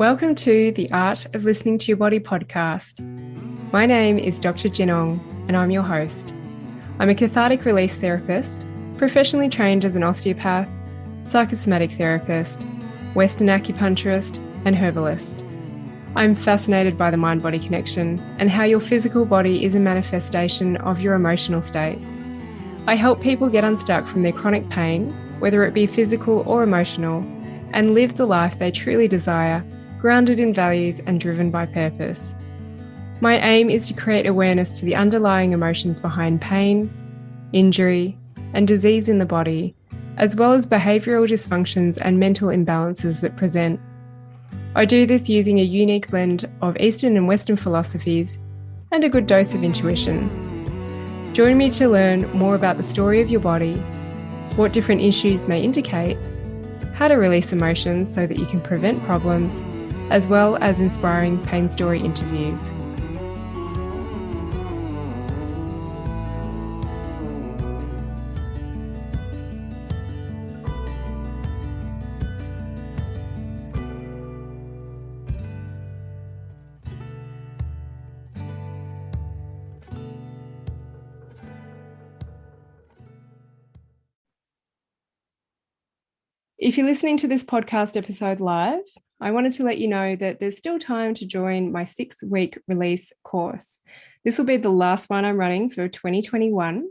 Welcome to the Art of Listening to Your Body podcast. My name is Dr. Jinong, and I'm your host. I'm a cathartic release therapist, professionally trained as an osteopath, psychosomatic therapist, Western acupuncturist, and herbalist. I'm fascinated by the mind-body connection and how your physical body is a manifestation of your emotional state. I help people get unstuck from their chronic pain, whether it be physical or emotional, and live the life they truly desire, grounded in values and driven by purpose. My aim is to create awareness to the underlying emotions behind pain, injury, and disease in the body, as well as behavioural dysfunctions and mental imbalances that present. I do this using a unique blend of Eastern and Western philosophies and a good dose of intuition. Join me to learn more about the story of your body, what different issues may indicate, how to release emotions so that you can prevent problems, as well as inspiring pain story interviews. If you're listening to this podcast episode live, I wanted to let you know that there's still time to join my 6-week release course. This will be the last one I'm running for 2021.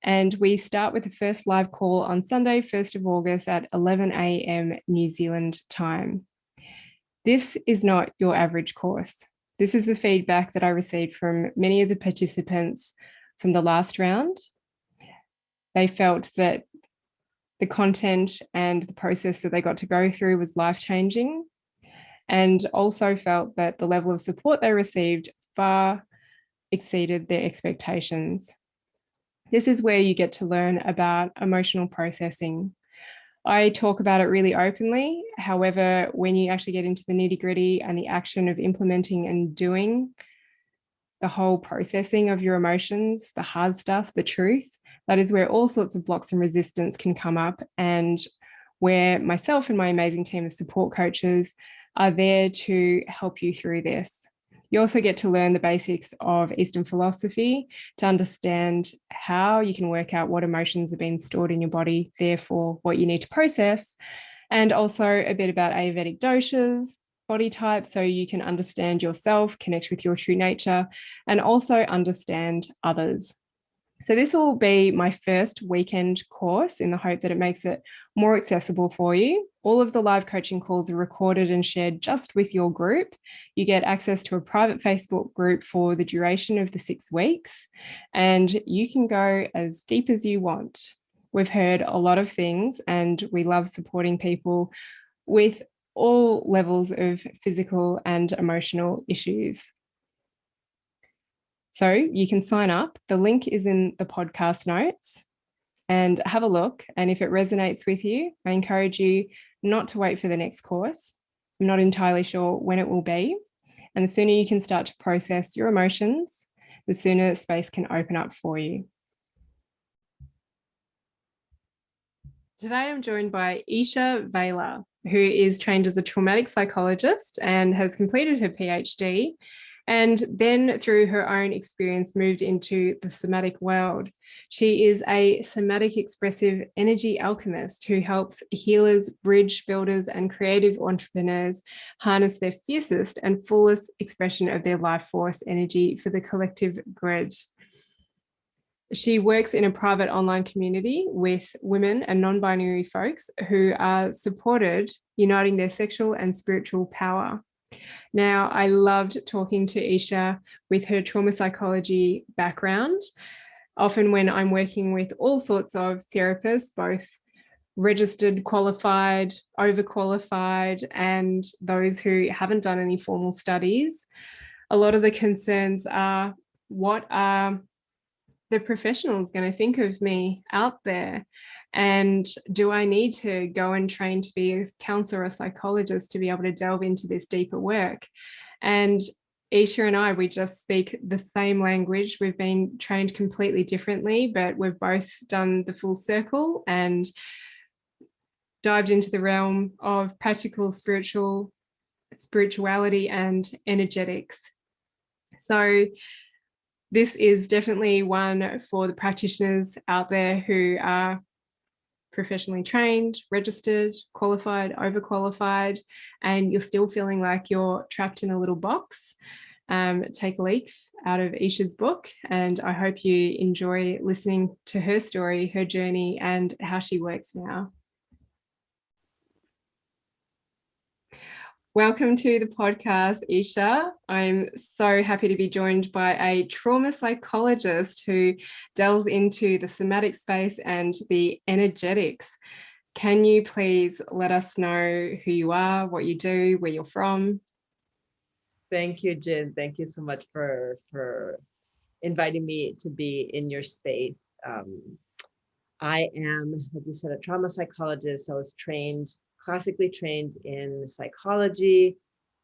And we start with the first live call on Sunday, 1st of August at 11 a.m. New Zealand time. This is not your average course. This is the feedback that I received from many of the participants from the last round. They felt that the content and the process that they got to go through was life-changing, and also felt that the level of support they received far exceeded their expectations. This is where you get to learn about emotional processing. I talk about it really openly. However, when you actually get into the nitty-gritty and the action of implementing and doing the whole processing of your emotions, the hard stuff, the truth, that is where all sorts of blocks and resistance can come up, and where myself and my amazing team of support coaches are there to help you through this. You also get to learn the basics of Eastern philosophy to understand how you can work out what emotions are being stored in your body, therefore what you need to process, and also a bit about Ayurvedic doshas, body type, so you can understand yourself, connect with your true nature, and also understand others. So this will be my first weekend course in the hope that it makes it more accessible for you. All of the live coaching calls are recorded and shared just with your group. You get access to a private Facebook group for the duration of the 6 weeks, and you can go as deep as you want. We've heard a lot of things, and we love supporting people with all levels of physical and emotional issues. So you can sign up. The link is in the podcast notes, and have a look. And if it resonates with you, I encourage you not to wait for the next course. I'm not entirely sure when it will be. And the sooner you can start to process your emotions, the sooner space can open up for you. Today I'm joined by Isha Vela, who is trained as a traumatic psychologist and has completed her PhD, and then through her own experience moved into the somatic world. She is a somatic expressive energy alchemist who helps healers, bridge builders, and creative entrepreneurs harness their fiercest and fullest expression of their life force energy for the collective good. She works in a private online community with women and non-binary folks who are supported, uniting their sexual and spiritual power. Now, I loved talking to Isha with her trauma psychology background. Often when I'm working with all sorts of therapists, both registered, qualified, overqualified, and those who haven't done any formal studies, a lot of the concerns are, what are the professionals going to think of me out there? And do I need to go and train to be a counselor or psychologist to be able to delve into this deeper work? And Isha and I, we just speak the same language. We've been trained completely differently, but we've both done the full circle and dived into the realm of practical spiritual spirituality, and energetics. So this is definitely one for the practitioners out there who are professionally trained, registered, qualified, overqualified, and you're still feeling like you're trapped in a little box. Take a leaf out of Isha's book, and I hope you enjoy listening to her story, her journey, and how she works now. Welcome to the podcast, Isha. I'm so happy to be joined by a trauma psychologist who delves into the somatic space and the energetics. Can you please let us know who you are, what you do, where you're from? Thank you, Jen. Thank you so much for inviting me to be in your space. I am, like you said, a trauma psychologist. I was classically trained in psychology,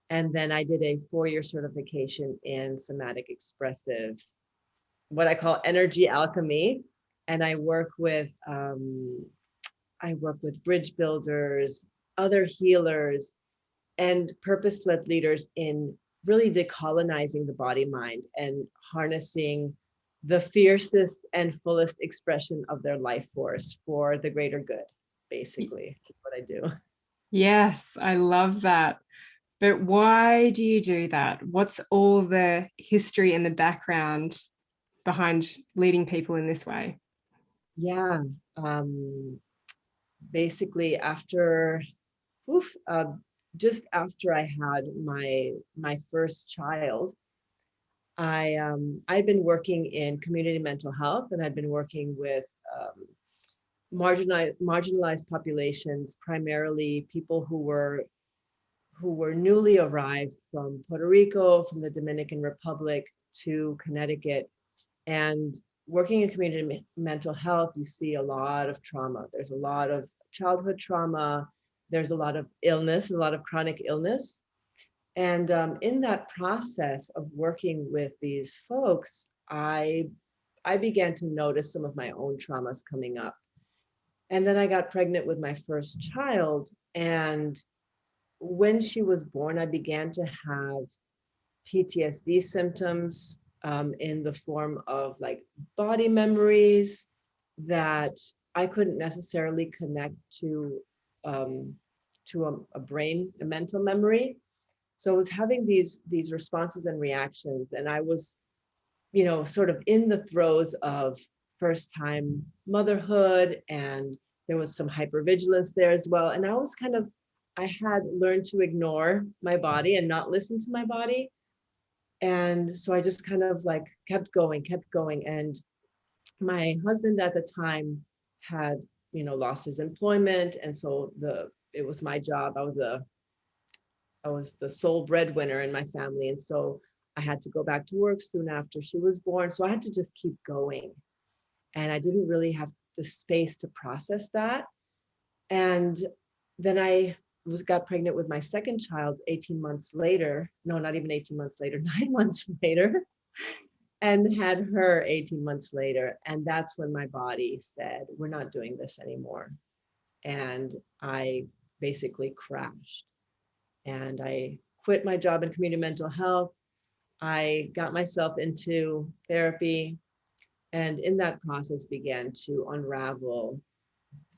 and then I did a 4-year certification in somatic expressive, what I call energy alchemy. And I work with bridge builders, other healers, and purpose-led leaders in really decolonizing the body mind and harnessing the fiercest and fullest expression of their life force for the greater good, basically, what I do. Yes, I love that. But why do you do that? What's all the history and the background behind leading people in this way? Yeah. Basically, just after I had my first child, I'd been working in community mental health, and I'd been working with marginalized populations, primarily people who were newly arrived from Puerto Rico, from the Dominican Republic to Connecticut. And working in community mental health, you see a lot of trauma. There's a lot of childhood trauma. There's a lot of illness, a lot of chronic illness. And in that process of working with these folks, I began to notice some of my own traumas coming up. And then I got pregnant with my first child. And when she was born, I began to have PTSD symptoms in the form of like body memories that I couldn't necessarily connect to a brain, a mental memory. So I was having these responses and reactions, and I was, sort of in the throes of first time motherhood, and there was some hypervigilance there as well. And I had learned to ignore my body and not listen to my body. And so I just kind of like kept going. And my husband at the time had, lost his employment. And so it was my job. I was the sole breadwinner in my family. And so I had to go back to work soon after she was born. So I had to just keep going. And I didn't really have the space to process that. And then I got pregnant with my second child 18 months later. No, not even 18 months later, 9 months later, and had her 18 months later. And that's when my body said, we're not doing this anymore. And I basically crashed. And I quit my job in community mental health. I got myself into therapy, and in that process began to unravel.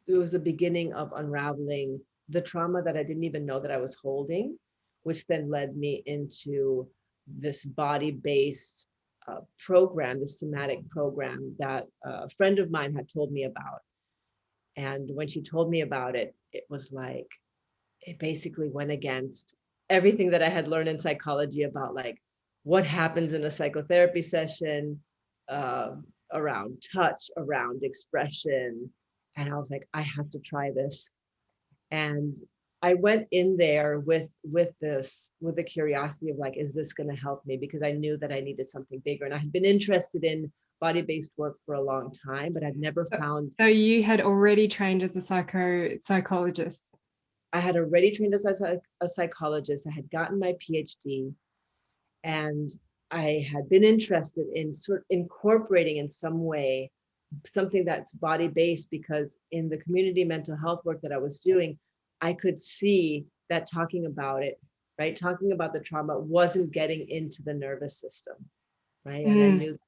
It was the beginning of unraveling the trauma that I didn't even know that I was holding, which then led me into this body-based program, this somatic program that a friend of mine had told me about. And when she told me about it, it was like, it basically went against everything that I had learned in psychology about like what happens in a psychotherapy session, around touch, around expression. And I was like, I have to try this. And I went in there with the curiosity of like, is this going to help me? Because I knew that I needed something bigger. And I had been interested in body-based work for a long time, but I'd never found. So you had already trained as a psychologist. I had already trained as a psychologist. I had gotten my PhD, and I had been interested in sort of incorporating in some way something that's body-based, because in the community mental health work that I was doing, I could see that talking about it right? Talking about the trauma wasn't getting into the nervous system, right? And I Mm. knew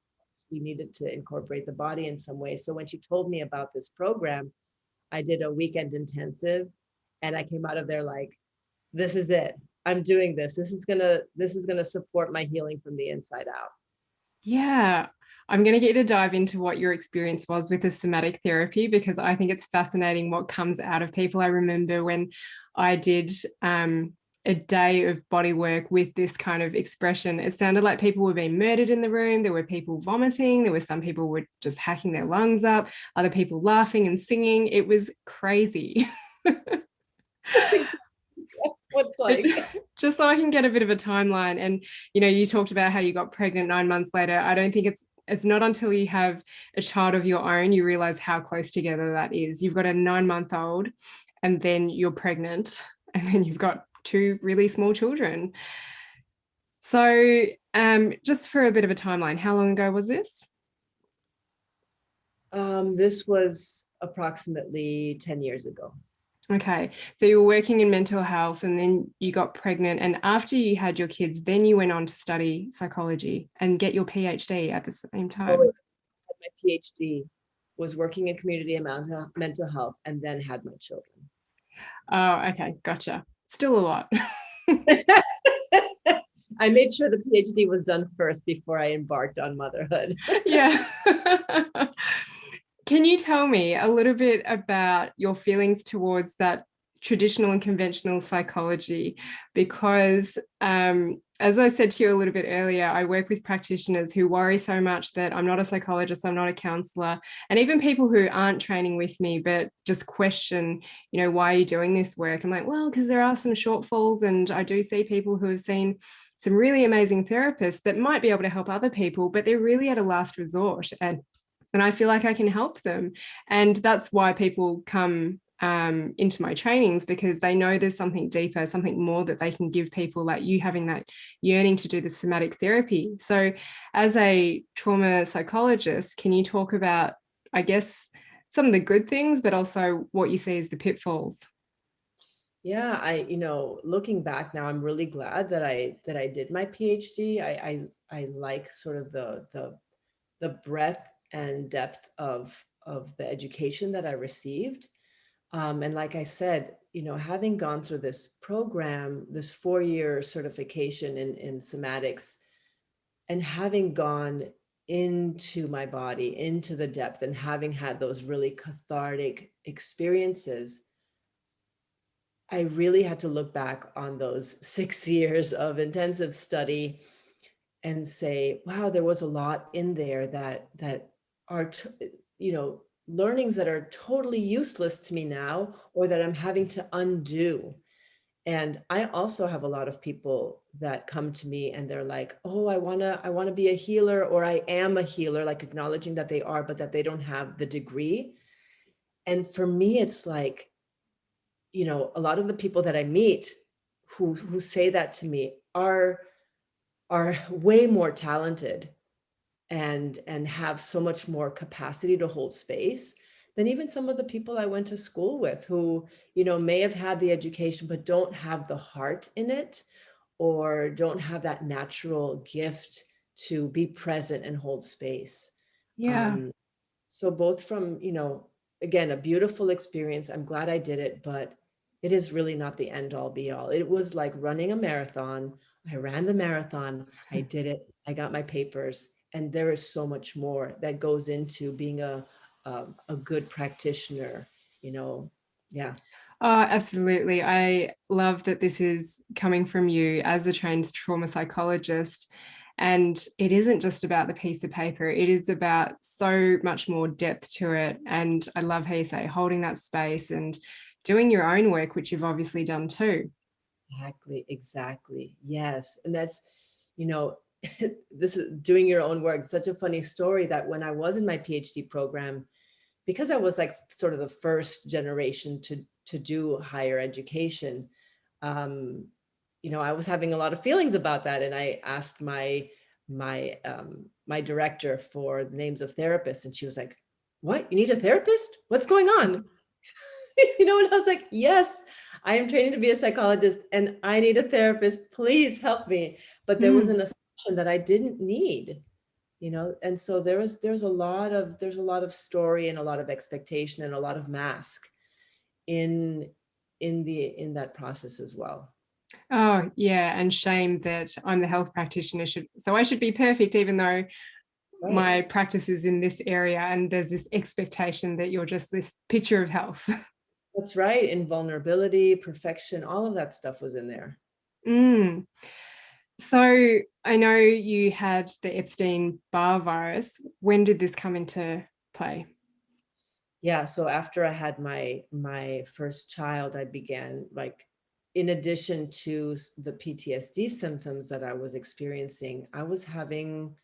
we needed to incorporate the body in some way. So when she told me about this program, I did a weekend intensive, and I came out of there like, this is it. I'm doing this. This is gonna support my healing from the inside out. Yeah. I'm going to get you to dive into what your experience was with the somatic therapy, because I think it's fascinating what comes out of people. I remember when I did a day of body work with this kind of expression, it sounded like people were being murdered in the room. There were people vomiting. There were some people were just hacking their lungs up, other people laughing and singing. It was crazy. That's exactly what's like. Just so I can get a bit of a timeline. And you talked about how you got pregnant 9 months later. I don't think it's not until you have a child of your own you realize how close together that is. You've got a 9-month-old, and then you're pregnant, and then you've got two really small children. So just for a bit of a timeline, how long ago was this? This was approximately 10 years ago. Okay, so you were working in mental health, and then you got pregnant, and after you had your kids, then you went on to study psychology and get your PhD at the same Oh, time. my PhD, was working in community and mental health, and then had my children. Oh, okay, gotcha. Still a lot. I made sure the PhD was done first before I embarked on motherhood. Yeah. Can you tell me a little bit about your feelings towards that traditional and conventional psychology? Because as I said to you a little bit earlier, I work with practitioners who worry so much that I'm not a psychologist, I'm not a counselor, and even people who aren't training with me, but just question, why are you doing this work? I'm like, well, because there are some shortfalls, and I do see people who have seen some really amazing therapists that might be able to help other people, but they're really at a last resort. And I feel like I can help them. And that's why people come into my trainings, because they know there's something deeper, something more that they can give people, like you having that yearning to do the somatic therapy. So as a trauma psychologist, can you talk about, I guess, some of the good things, but also what you see as the pitfalls? Yeah, looking back now, I'm really glad that I did my PhD. I like sort of the breadth and depth of the education that I received. And like I said, having gone through this program, this 4-year certification in somatics, and having gone into my body, into the depth, and having had those really cathartic experiences, I really had to look back on those 6 years of intensive study and say, wow, there was a lot in there that are, learnings that are totally useless to me now, or that I'm having to undo. And I also have a lot of people that come to me and they're like, oh, I wanna be a healer, or I am a healer, like acknowledging that they are, but that they don't have the degree. And for me, it's like, a lot of the people that I meet who say that to me are way more talented and have so much more capacity to hold space than even some of the people I went to school with, who, may have had the education, but don't have the heart in it, or don't have that natural gift to be present and hold space. Yeah. So both from, again, a beautiful experience. I'm glad I did it, but it is really not the end all be all. It was like running a marathon. I ran the marathon. I did it. I got my papers. And there is so much more that goes into being a good practitioner, Yeah. Absolutely. I love that this is coming from you as a trained trauma psychologist. And it isn't just about the piece of paper, it is about so much more depth to it. And I love how you say holding that space and doing your own work, which you've obviously done too. Exactly. Yes. And that's, you know, this is doing your own work. Such a funny story that when I was in my PhD program, because I was like sort of the first generation to do higher education, I was having a lot of feelings about that. And I asked my director for the names of therapists, and she was like, "What? You need a therapist? What's going on?" You know, and I was like, yes, I am training to be a psychologist and I need a therapist. Please help me. But there was Mm. an assumption that I didn't need, you know, and so there's a lot of story and a lot of expectation and a lot of mask in in that process as well. Oh, yeah. And shame that I'm the health practitioner. So I should be perfect, even though Right. my practice is in this area. And there's this expectation that you're just this picture of health. That's right. Invulnerability, perfection, all of that stuff was in there. Mm. So I know you had the Epstein-Barr virus. When did this come into play? Yeah, so after I had my first child, I began, like, in addition to the PTSD symptoms that I was experiencing, I was having,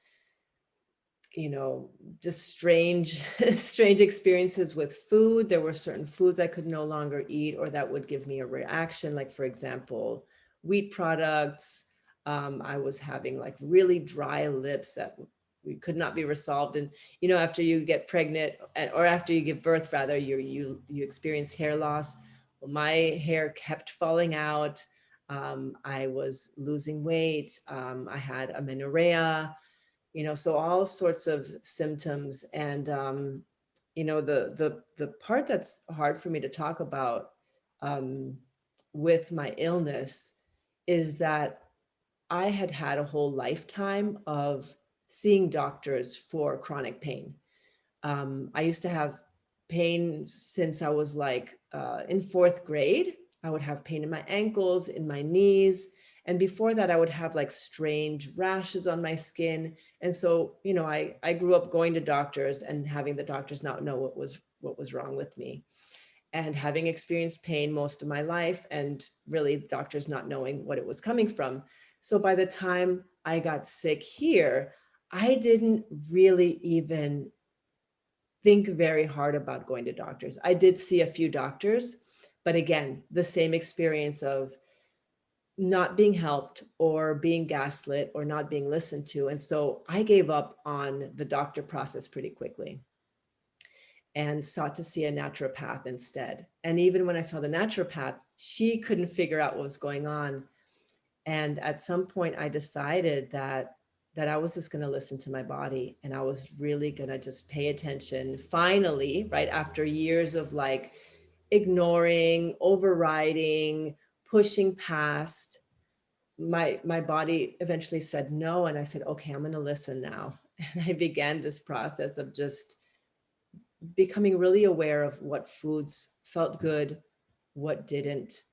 you know, just strange strange experiences with food. There were certain foods I could no longer eat or that would give me a reaction, like, for example, wheat products. I was having like really dry lips that we could not be resolved. And you know, after you get pregnant, or after you give birth rather, you experience hair loss. Well, my hair kept falling out. I was losing weight. I had amenorrhea, you know, so all sorts of symptoms. And you know, the part that's hard for me to talk about um, with my illness is that I had had a whole lifetime of seeing doctors for chronic pain. I used to have pain since I was like in fourth grade. I would have pain in my ankles, in my knees. And before that, I would have like strange rashes on my skin. And so, you know, I grew up going to doctors and having the doctors not know what was wrong with me, and having experienced pain most of my life, and really doctors not knowing what it was coming from. So by the time I got sick here, I didn't really even think very hard about going to doctors. I did see a few doctors, but again, the same experience of not being helped or being gaslit or not being listened to. And so I gave up on the doctor process pretty quickly and sought to see a naturopath instead. And even when I saw the naturopath, she couldn't figure out what was going on. And at some point I decided that I was just going to listen to my body, and I was really going to just pay attention. Finally, right after years of like ignoring, overriding, pushing past, my body eventually said no, and I said, okay, I'm going to listen now. And I began this process of just becoming really aware of what foods felt good, what didn't,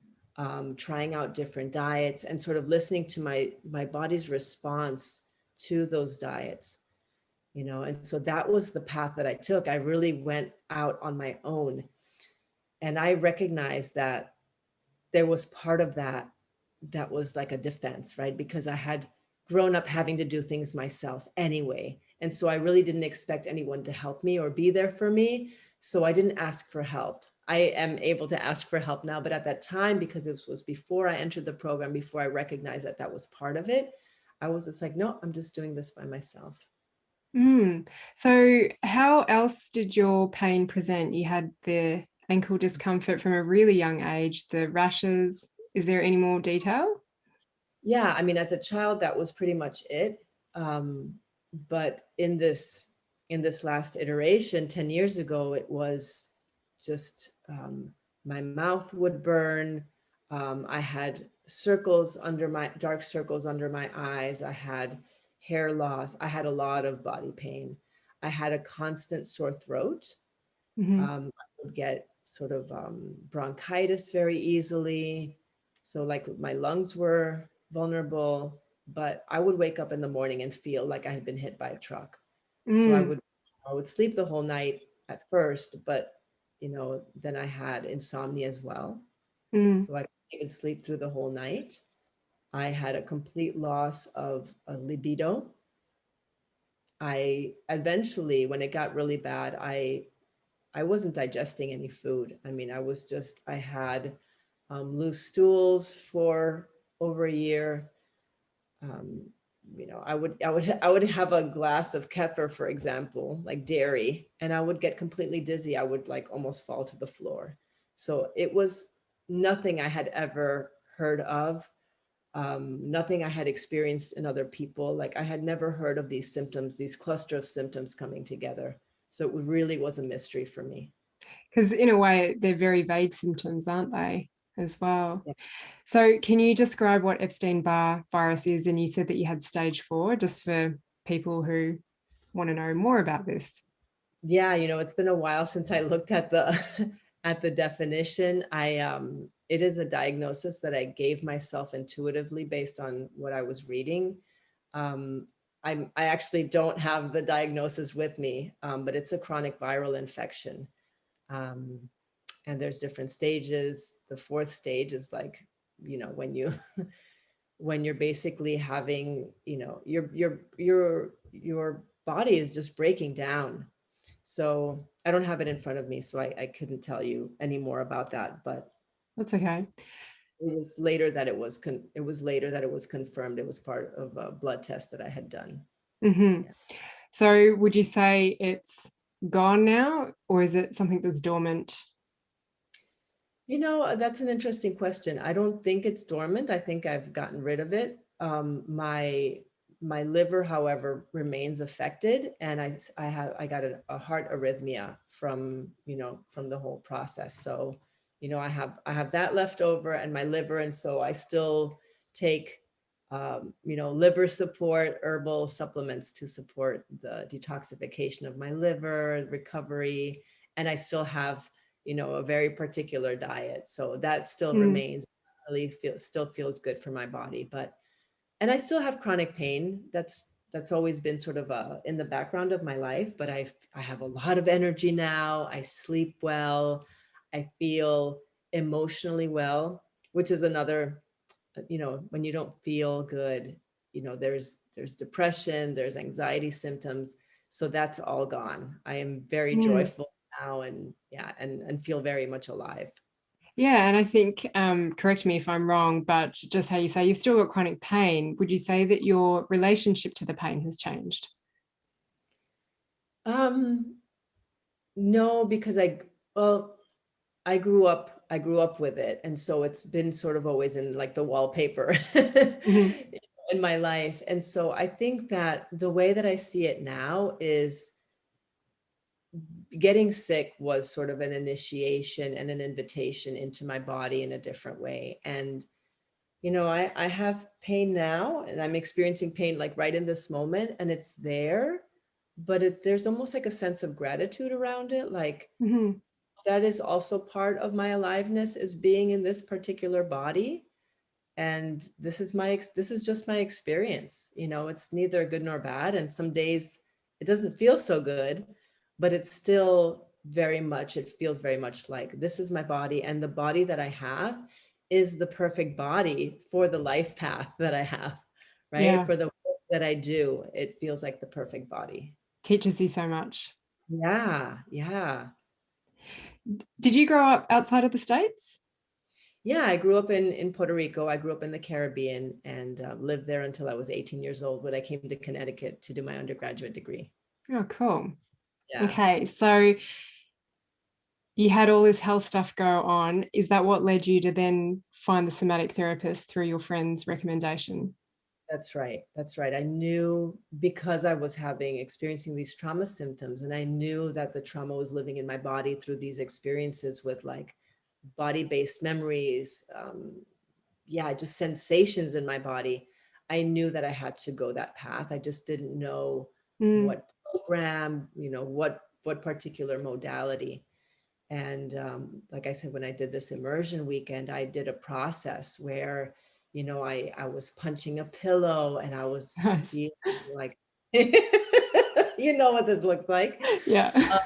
trying out different diets, and sort of listening to my body's response to those diets, you know. And so that was the path that I took. I really went out on my own, and I recognized that there was part of that that was like a defense, right? Because I had grown up having to do things myself anyway. And so I really didn't expect anyone to help me or be there for me. So I didn't ask for help. I am able to ask for help now, but at that time, because it was before I entered the program, before I recognized that that was part of it, I was just like, no, I'm just doing this by myself. Mm. So how else did your pain present? You had the ankle discomfort from a really young age, the rashes. Is there any more detail? Yeah, I mean, as a child, that was pretty much it. Um, but in this last iteration, 10 years ago, it was just my mouth would burn. I had circles under my dark circles under my eyes. I had hair loss. I had a lot of body pain. I had a constant sore throat. Mm-hmm. I would get sort of bronchitis very easily. So, like, my lungs were vulnerable, but I would wake up in the morning and feel like I had been hit by a truck. So Mm. I would sleep the whole night at first, but you know, then I had insomnia as well. Mm. So I couldn't even sleep through the whole night. I had a complete loss of a libido. I eventually, when it got really bad, I wasn't digesting any food. I mean, I had loose stools for over a year. Um, you know, I would have a glass of kefir, for example, like dairy, and I would get completely dizzy. I would like almost fall to the floor. So it was nothing I had ever heard of, nothing I had experienced in other people. Like I had never heard of these symptoms, these cluster of symptoms coming together. So it really was a mystery for me. Because in a way, they're very vague symptoms, aren't they, as well? Yeah. So can you describe what Epstein-Barr virus is? And you said that you had stage 4, just for people who want to know more about this. Yeah, it's been a while since I looked at the at the definition. It is a diagnosis that I gave myself intuitively based on what I was reading. Um, I actually don't have the diagnosis with me, but it's a chronic viral infection. Um, and there's different stages. The fourth stage is like, when you when you're basically having, your body is just breaking down. So I don't have it in front of me, so I couldn't tell you any more about that. But That's okay. it was later that it was confirmed. It was part of a blood test that I had done. Mm-hmm. Yeah. So would you say it's gone now, or is it something that's dormant? That's an interesting question. I don't think it's dormant. I think I've gotten rid of it. My liver, however, remains affected, and I got a heart arrhythmia from the whole process. So, I have that left over, and my liver, and so I still take liver support, herbal supplements to support the detoxification of my liver, recovery, and I still have a very particular diet. So that still Mm. remains, really still feels good for my body. And I still have chronic pain. That's always been sort of in the background of my life, but I have a lot of energy now. I sleep well. I feel emotionally well, which is another, when you don't feel good, there's depression, there's anxiety symptoms. So that's all gone. I am very Mm. joyful now, and yeah, and feel very much alive. Yeah, and I think, correct me if I'm wrong, but just how you say you've still got chronic pain, would you say that your relationship to the pain has changed? Um, no, because well, I grew up with it. And so it's been sort of always in like the wallpaper Mm-hmm. in my life. And so I think that the way that I see it now is getting sick was sort of an initiation and an invitation into my body in a different way. And, I have pain now, and I'm experiencing pain like right in this moment, and it's there, but there's almost like a sense of gratitude around it. Like, Mm-hmm. that is also part of my aliveness, is being in this particular body. And this is just my experience. It's neither good nor bad. And some days it doesn't feel so good, but it feels very much like this is my body. And the body that I have is the perfect body for the life path that I have, right? Yeah, For the work that I do, it feels like the perfect body. teaches you so much. Yeah, yeah. Did you grow up outside of the States? Yeah, I grew up in Puerto Rico. I grew up in the Caribbean, and lived there until I was 18 years old when I came to Connecticut to do my undergraduate degree. Oh, cool. Yeah, Okay, so you had all this health stuff go on. Is that what led you to then find the somatic therapist through your friend's recommendation? that's right. That's right. I knew, because I was experiencing these trauma symptoms, and I knew that the trauma was living in my body through these experiences with like body-based memories, yeah, just sensations in my body. I knew that I had to go that path. I just didn't know Mm. what program, what particular modality. And like I said, when I did this immersion weekend, I did a process where, I was punching a pillow, and I was feeling like, you know what this looks like. Yeah.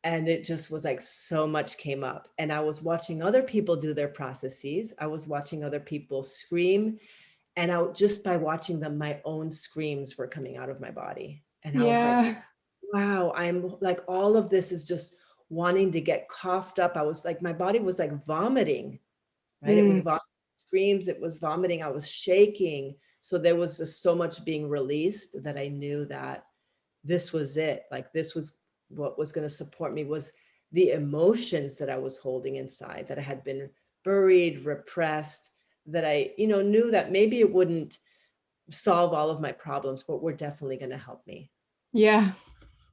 And it just was like so much came up. And I was watching other people do their processes. I was watching other people scream. And just by watching them, my own screams were coming out of my body. And I was like, Yeah. wow, I'm like, all of this is just wanting to get coughed up. I was like, my body was like vomiting, right? It was Mm. screams, it was vomiting, I was shaking. So there was just so much being released that I knew that this was it. Like, this was what was going to support me, was the emotions that I was holding inside, that I had been buried, repressed, that I, knew that maybe it wouldn't solve all of my problems, but were definitely going to help me. Yeah.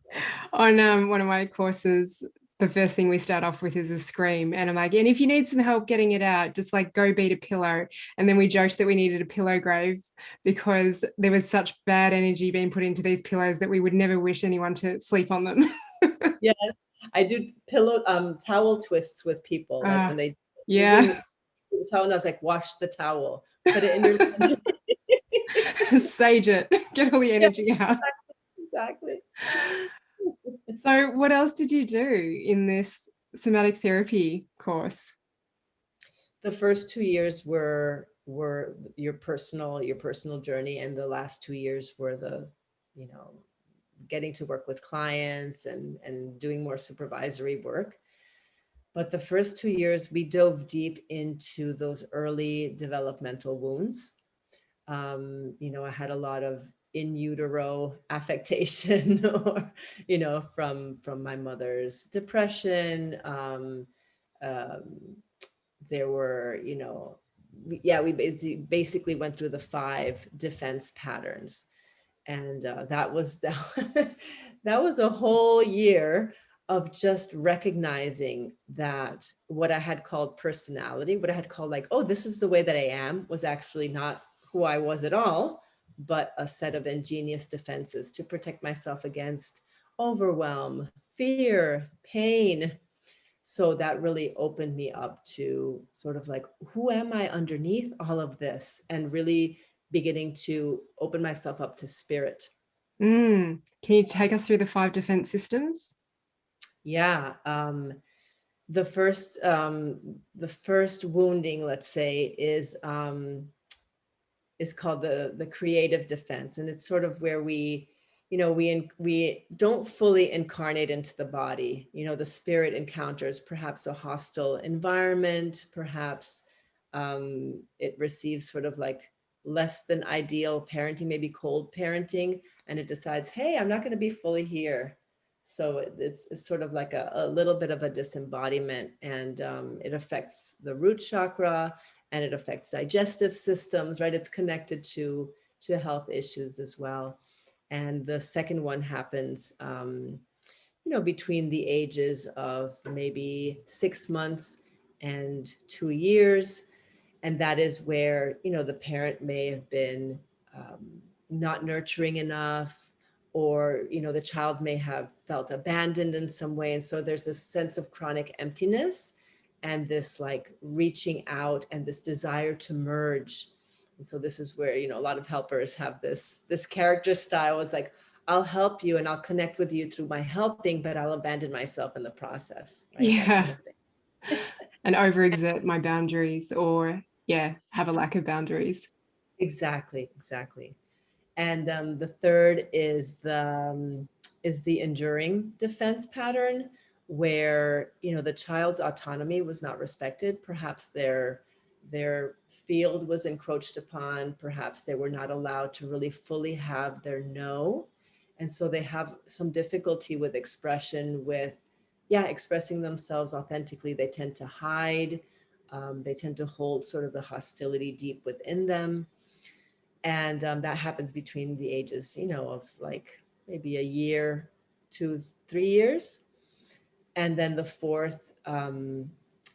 Yes. On one of my courses, the first thing we start off with is a scream. And I'm like, and if you need some help getting it out, just like go beat a pillow. And then we joked that we needed a pillow grave because there was such bad energy being put into these pillows that we would never wish anyone to sleep on them. Yes. I do towel twists with people, like when they Yeah. bring the towel, and I was like, wash the towel, put it in your laundry. Sage it, get all the Yeah, energy out. exactly. So what else did you do in this somatic therapy course? The first 2 years were your personal journey, and the last 2 years were the, you know, getting to work with clients and doing more supervisory work. But the first 2 years, we dove deep into those early developmental wounds. I had a lot of in utero affectation, or, from my mother's depression. There were, we basically went through the 5 defense patterns. And that was a whole year of just recognizing that what I had called personality, what I had called like, oh, this is the way that I am, was actually not who I was at all, but a set of ingenious defenses to protect myself against overwhelm, fear, pain. So that really opened me up to sort of like, who am I underneath all of this? And really beginning to open myself up to spirit. Can you take us through the 5 defense systems? Yeah. The first wounding, let's say, is called the creative defense. And it's sort of where we don't fully incarnate into the body. The spirit encounters perhaps a hostile environment, perhaps it receives sort of like less than ideal parenting, maybe cold parenting, and it decides, hey, I'm not going to be fully here. So it's sort of like a little bit of a disembodiment, and it affects the root chakra, and it affects digestive systems, right? It's connected to health issues as well. And the second one happens, between the ages of maybe 6 months and 2 years. And that is where, the parent may have been not nurturing enough, or, the child may have felt abandoned in some way. And so there's a sense of chronic emptiness and this like reaching out and this desire to merge. And so this is where, a lot of helpers have this character style. It's like, I'll help you and I'll connect with you through my helping, but I'll abandon myself in the process, right? That kind Yeah. of thing. And overexert my boundaries, or have a lack of boundaries. Exactly, exactly. And the third is the enduring defense pattern, where the child's autonomy was not respected. Perhaps their field was encroached upon. Perhaps they were not allowed to really fully have their no, and so they have some difficulty with expression, with expressing themselves authentically. They tend to hide. They tend to hold sort of the hostility deep within them. And that happens between the ages, of like maybe a year to 3 years. And then the fourth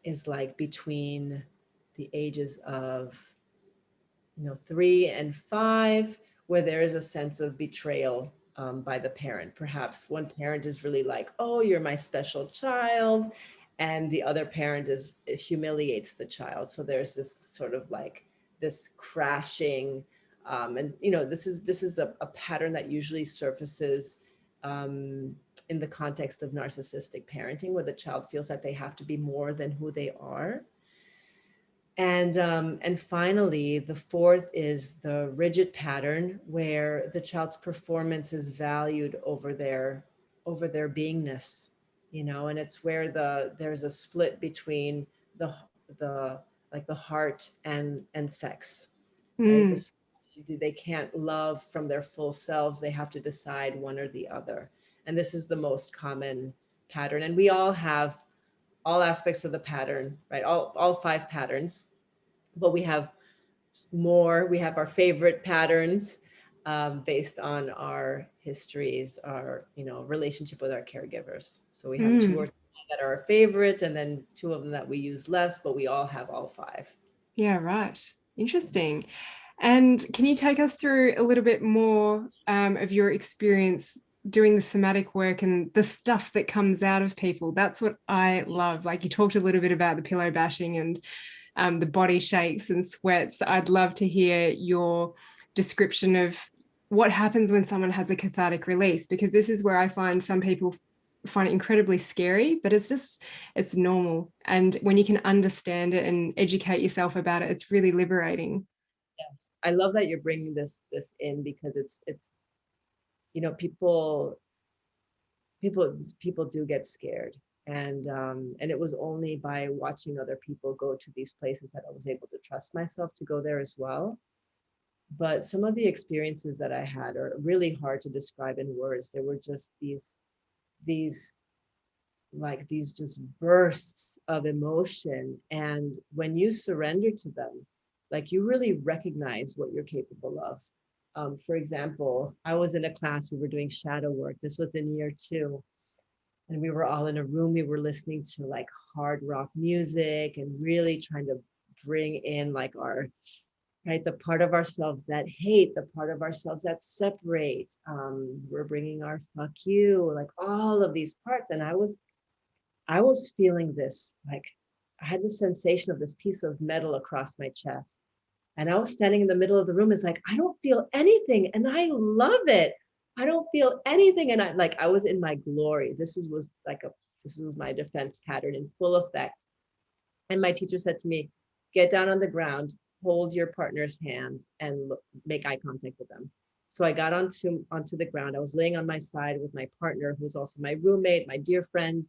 is like between the ages of 3 and 5, where there is a sense of betrayal by the parent. Perhaps one parent is really like, oh, you're my special child, and the other parent humiliates the child. So there's this sort of like this crashing, and this is a pattern that usually surfaces in the context of narcissistic parenting, where the child feels that they have to be more than who they are. And finally, the fourth is the rigid pattern, where the child's performance is valued over their beingness, and it's where there's a split between the like the heart and sex, right? Mm. They can't love from their full selves. They have to decide one or the other. And this is the most common pattern, and we all have all aspects of the pattern, right? All 5 patterns, but we have more. We have our favorite patterns based on our histories, our relationship with our caregivers. So we have 2 or 3 that are our favorite, and then 2 of them that we use less, but we all have all 5. Yeah, right. Interesting. And can you take us through a little bit more of your experience doing the somatic work and the stuff that comes out of people? That's what I love. Like, you talked a little bit about the pillow bashing and the body shakes and sweats. I'd love to hear your description of what happens when someone has a cathartic release, because this is where I find some people find it incredibly scary, but it's normal. And when you can understand it and educate yourself about it, it's really liberating. Yes, I love that you're bringing this in, because it's people do get scared, and it was only by watching other people go to these places that I was able to trust myself to go there as well. But some of the experiences that I had are really hard to describe in words. There were just these just bursts of emotion, and when you surrender to them, like, you really recognize what you're capable of. For example, I was in a class, we were doing shadow work. This was in year 2, and we were all in a room. We were listening to like hard rock music and really trying to bring in like the part of ourselves that hate, the part of ourselves that separate. We're bringing our fuck you, like all of these parts. And I was feeling this, like, I had the sensation of this piece of metal across my chest. And I was standing in the middle of the room. It's like, I don't feel anything. And I love it. I don't feel anything. And I was in my glory. This was my defense pattern in full effect. And my teacher said to me, get down on the ground, hold your partner's hand, and make eye contact with them. So I got onto the ground. I was laying on my side with my partner, who's also my roommate, my dear friend.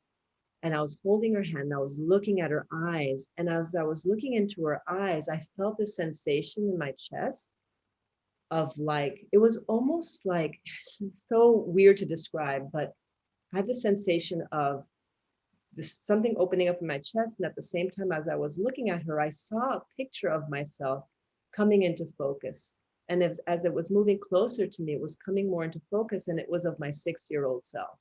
And I was holding her hand, and I was looking at her eyes. And as I was looking into her eyes, I felt this sensation in my chest of like, it was almost like, so weird to describe, but I had the sensation of this something opening up in my chest. And at the same time, as I was looking at her, I saw a picture of myself coming into focus. And as it was moving closer to me, it was coming more into focus, and it was of my 6-year-old self.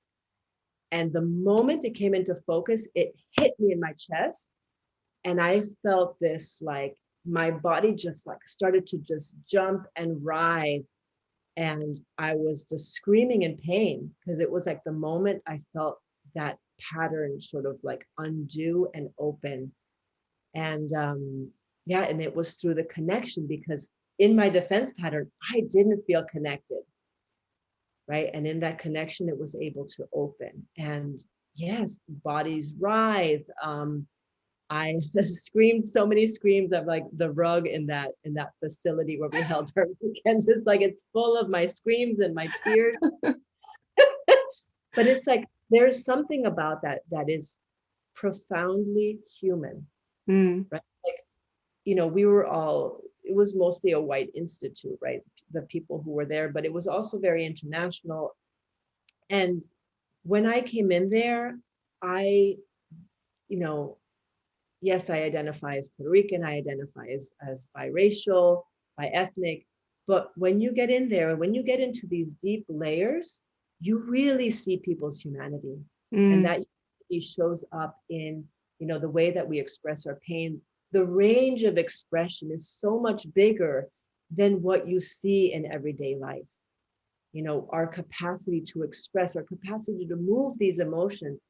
And the moment it came into focus, it hit me in my chest. And I felt this, like, my body just like started to just jump and writhe. And I was just screaming in pain, because it was like the moment I felt that pattern sort of like undo and open. And and it was through the connection, because in my defense pattern, I didn't feel connected. Right. And in that connection, it was able to open. And yes, bodies writhe. I screamed so many screams of like the rug in that facility where we held our weekends. It's like, it's full of my screams and my tears. But it's like, there's something about that is profoundly human. Right? Like, we were all, it was mostly a white institute, right? The people who were there, but it was also very international. And when I came in there, yes, I identify as Puerto Rican, I identify as biracial, bi-ethnic, but when you get in there, when you get into these deep layers, you really see people's humanity. And that shows up in, the way that we express our pain. The range of expression is so much bigger than what you see in everyday life. Our capacity to express, our capacity to move these emotions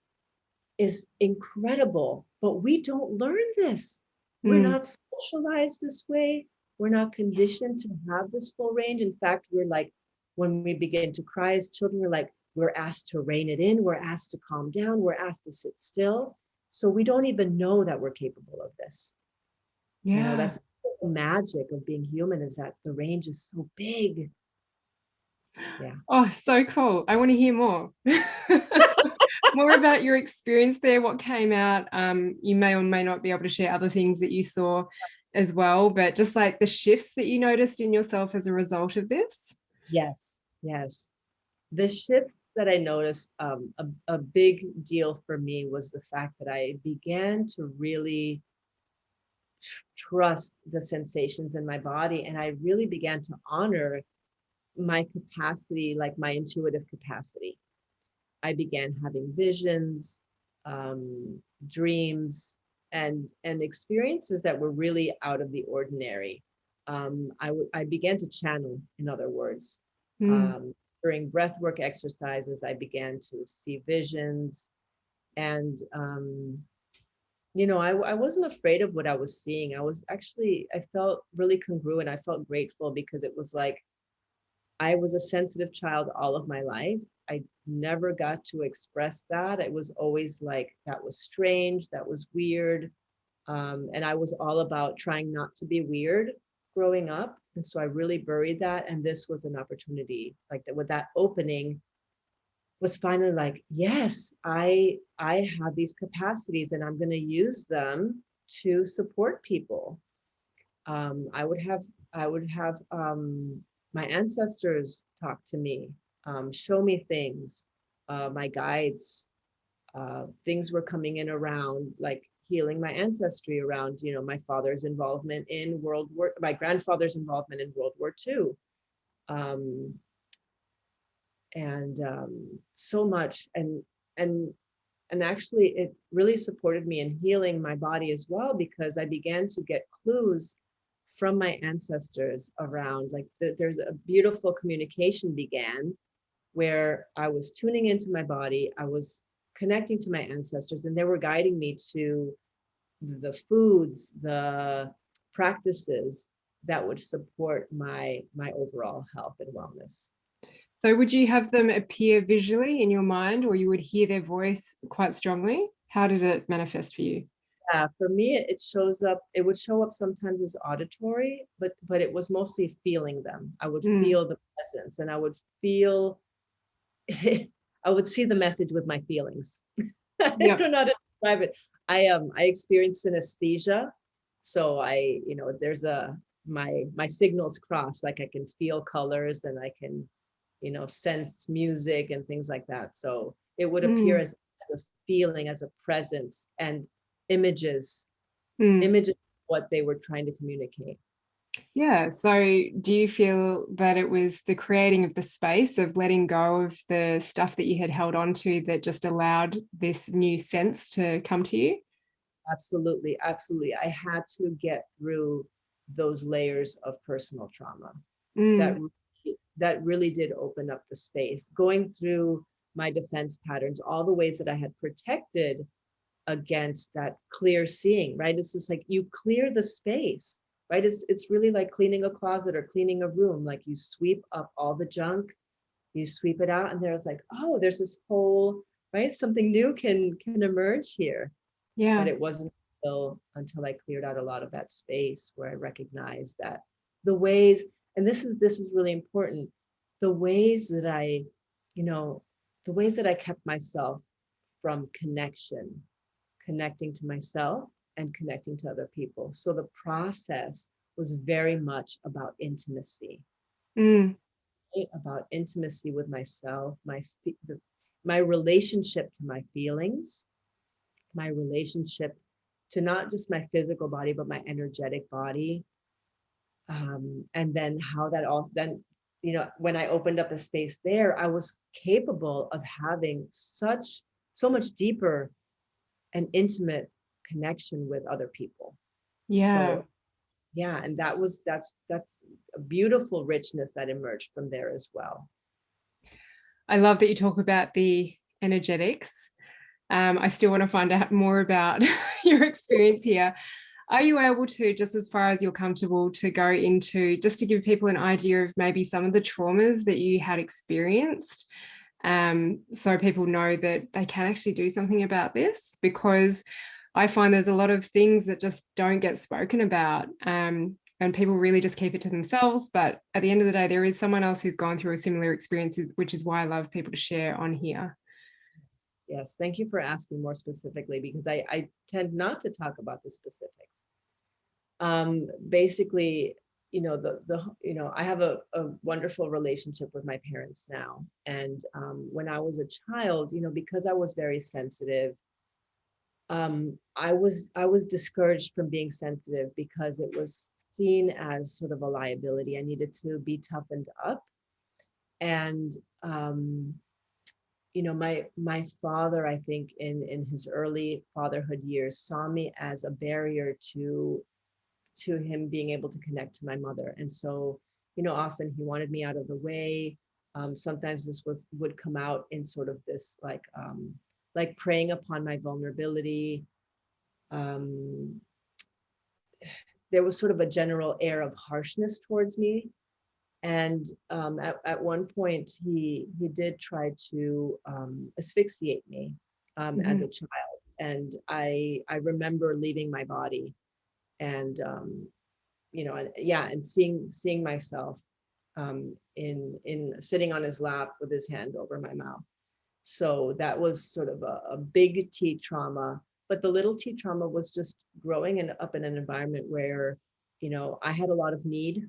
is incredible, but we don't learn this. We're not socialized this way. We're not conditioned to have this full range. In fact, we're like, when we begin to cry as children, we're asked to rein it in. We're asked to calm down. We're asked to sit still. So we don't even know that we're capable of this. Yeah. That's the magic of being human, is that the range is so big. Yeah. Oh, so cool. I want to hear more. More about your experience there, what came out. You may or may not be able to share other things that you saw as well, but just like the shifts that you noticed in yourself as a result of this. Yes. The shifts that I noticed, a big deal for me was the fact that I began to really trust the sensations in my body. And I really began to honor my capacity, like my intuitive capacity. I began having visions, dreams, and experiences that were really out of the ordinary. I began to channel, in other words. Mm. During breathwork exercises, I began to see visions, and I wasn't afraid of what I was seeing. I felt really congruent. I felt grateful because it was like I was a sensitive child all of my life. I never got to express that. It was always like, that was strange, that was weird. And I was all about trying not to be weird growing up. And so I really buried that. And this was an opportunity, like that, with that opening was finally like, yes, I have these capacities and I'm going to use them to support people. I would have my ancestors talk to me, show me things, my guides, things were coming in around like healing my ancestry around, my father's involvement in my grandfather's involvement in World War II. Um, and so much. And actually it really supported me in healing my body as well, because I began to get clues from my ancestors around like there's a beautiful communication began where I was tuning into my body, I was connecting to my ancestors, and they were guiding me to the foods, the practices that would support my overall health and wellness. So would you have them appear visually in your mind, or you would hear their voice quite strongly? How did it manifest for you? Yeah, for me, it would show up sometimes as auditory, but it was mostly feeling them. I would Mm. feel the presence, and I would feel, I would see the message with my feelings. I Yep. don't know how to describe it. I experienced synesthesia. So there's my signals cross, like I can feel colors and I can, sense music and things like that. So it would appear Mm. as a feeling, as a presence, and images, Mm. images of what they were trying to communicate. Yeah. So do you feel that it was the creating of the space of letting go of the stuff that you had held on to that just allowed this new sense to come to you? Absolutely, absolutely. I had to get through those layers of personal trauma. That Mm. that really did open up the space. Going through my defense patterns, all the ways that I had protected against that clear seeing, right? It's just like you clear the space, right? It's really like cleaning a closet or cleaning a room. Like you sweep up all the junk, you sweep it out, and there's like, oh, there's this whole, right? Something new can emerge here. But Yeah. it wasn't until I cleared out a lot of that space where I recognized that the ways, and this is really important, the ways that you know, the ways that I kept myself from connecting to myself and connecting to other people. So the process was very much about intimacy, Mm. right? About intimacy with myself, my relationship to my feelings, my relationship to not just my physical body, but my energetic body. And then how that all then, when I opened up a space there, I was capable of having so much deeper and intimate connection with other people. Yeah. So yeah, and that's a beautiful richness that emerged from there as well. I love that you talk about the energetics. I still want to find out more about your experience here. Are you able to, just as far as you're comfortable, to go into, just to give people an idea of maybe some of the traumas that you had experienced, so people know that they can actually do something about this? Because I find there's a lot of things that just don't get spoken about, and people really just keep it to themselves. But at the end of the day, there is someone else who's gone through a similar experience, which is why I love people to share on here. Yes, thank you for asking more specifically, because I tend not to talk about the specifics. Basically, I have a wonderful relationship with my parents now. And when I was a child, because I was very sensitive, I was discouraged from being sensitive because it was seen as sort of a liability. I needed to be toughened up. And my father, I think in his early fatherhood years, saw me as a barrier to him being able to connect to my mother. And so, often he wanted me out of the way. Sometimes this would come out in sort of this like preying upon my vulnerability. Um, there was sort of a general air of harshness towards me. And at one point, he did try to asphyxiate me as a child. And I remember leaving my body, and and seeing myself in sitting on his lap with his hand over my mouth. So that was sort of a big T trauma, but the little T trauma was just growing up in an environment where, I had a lot of need,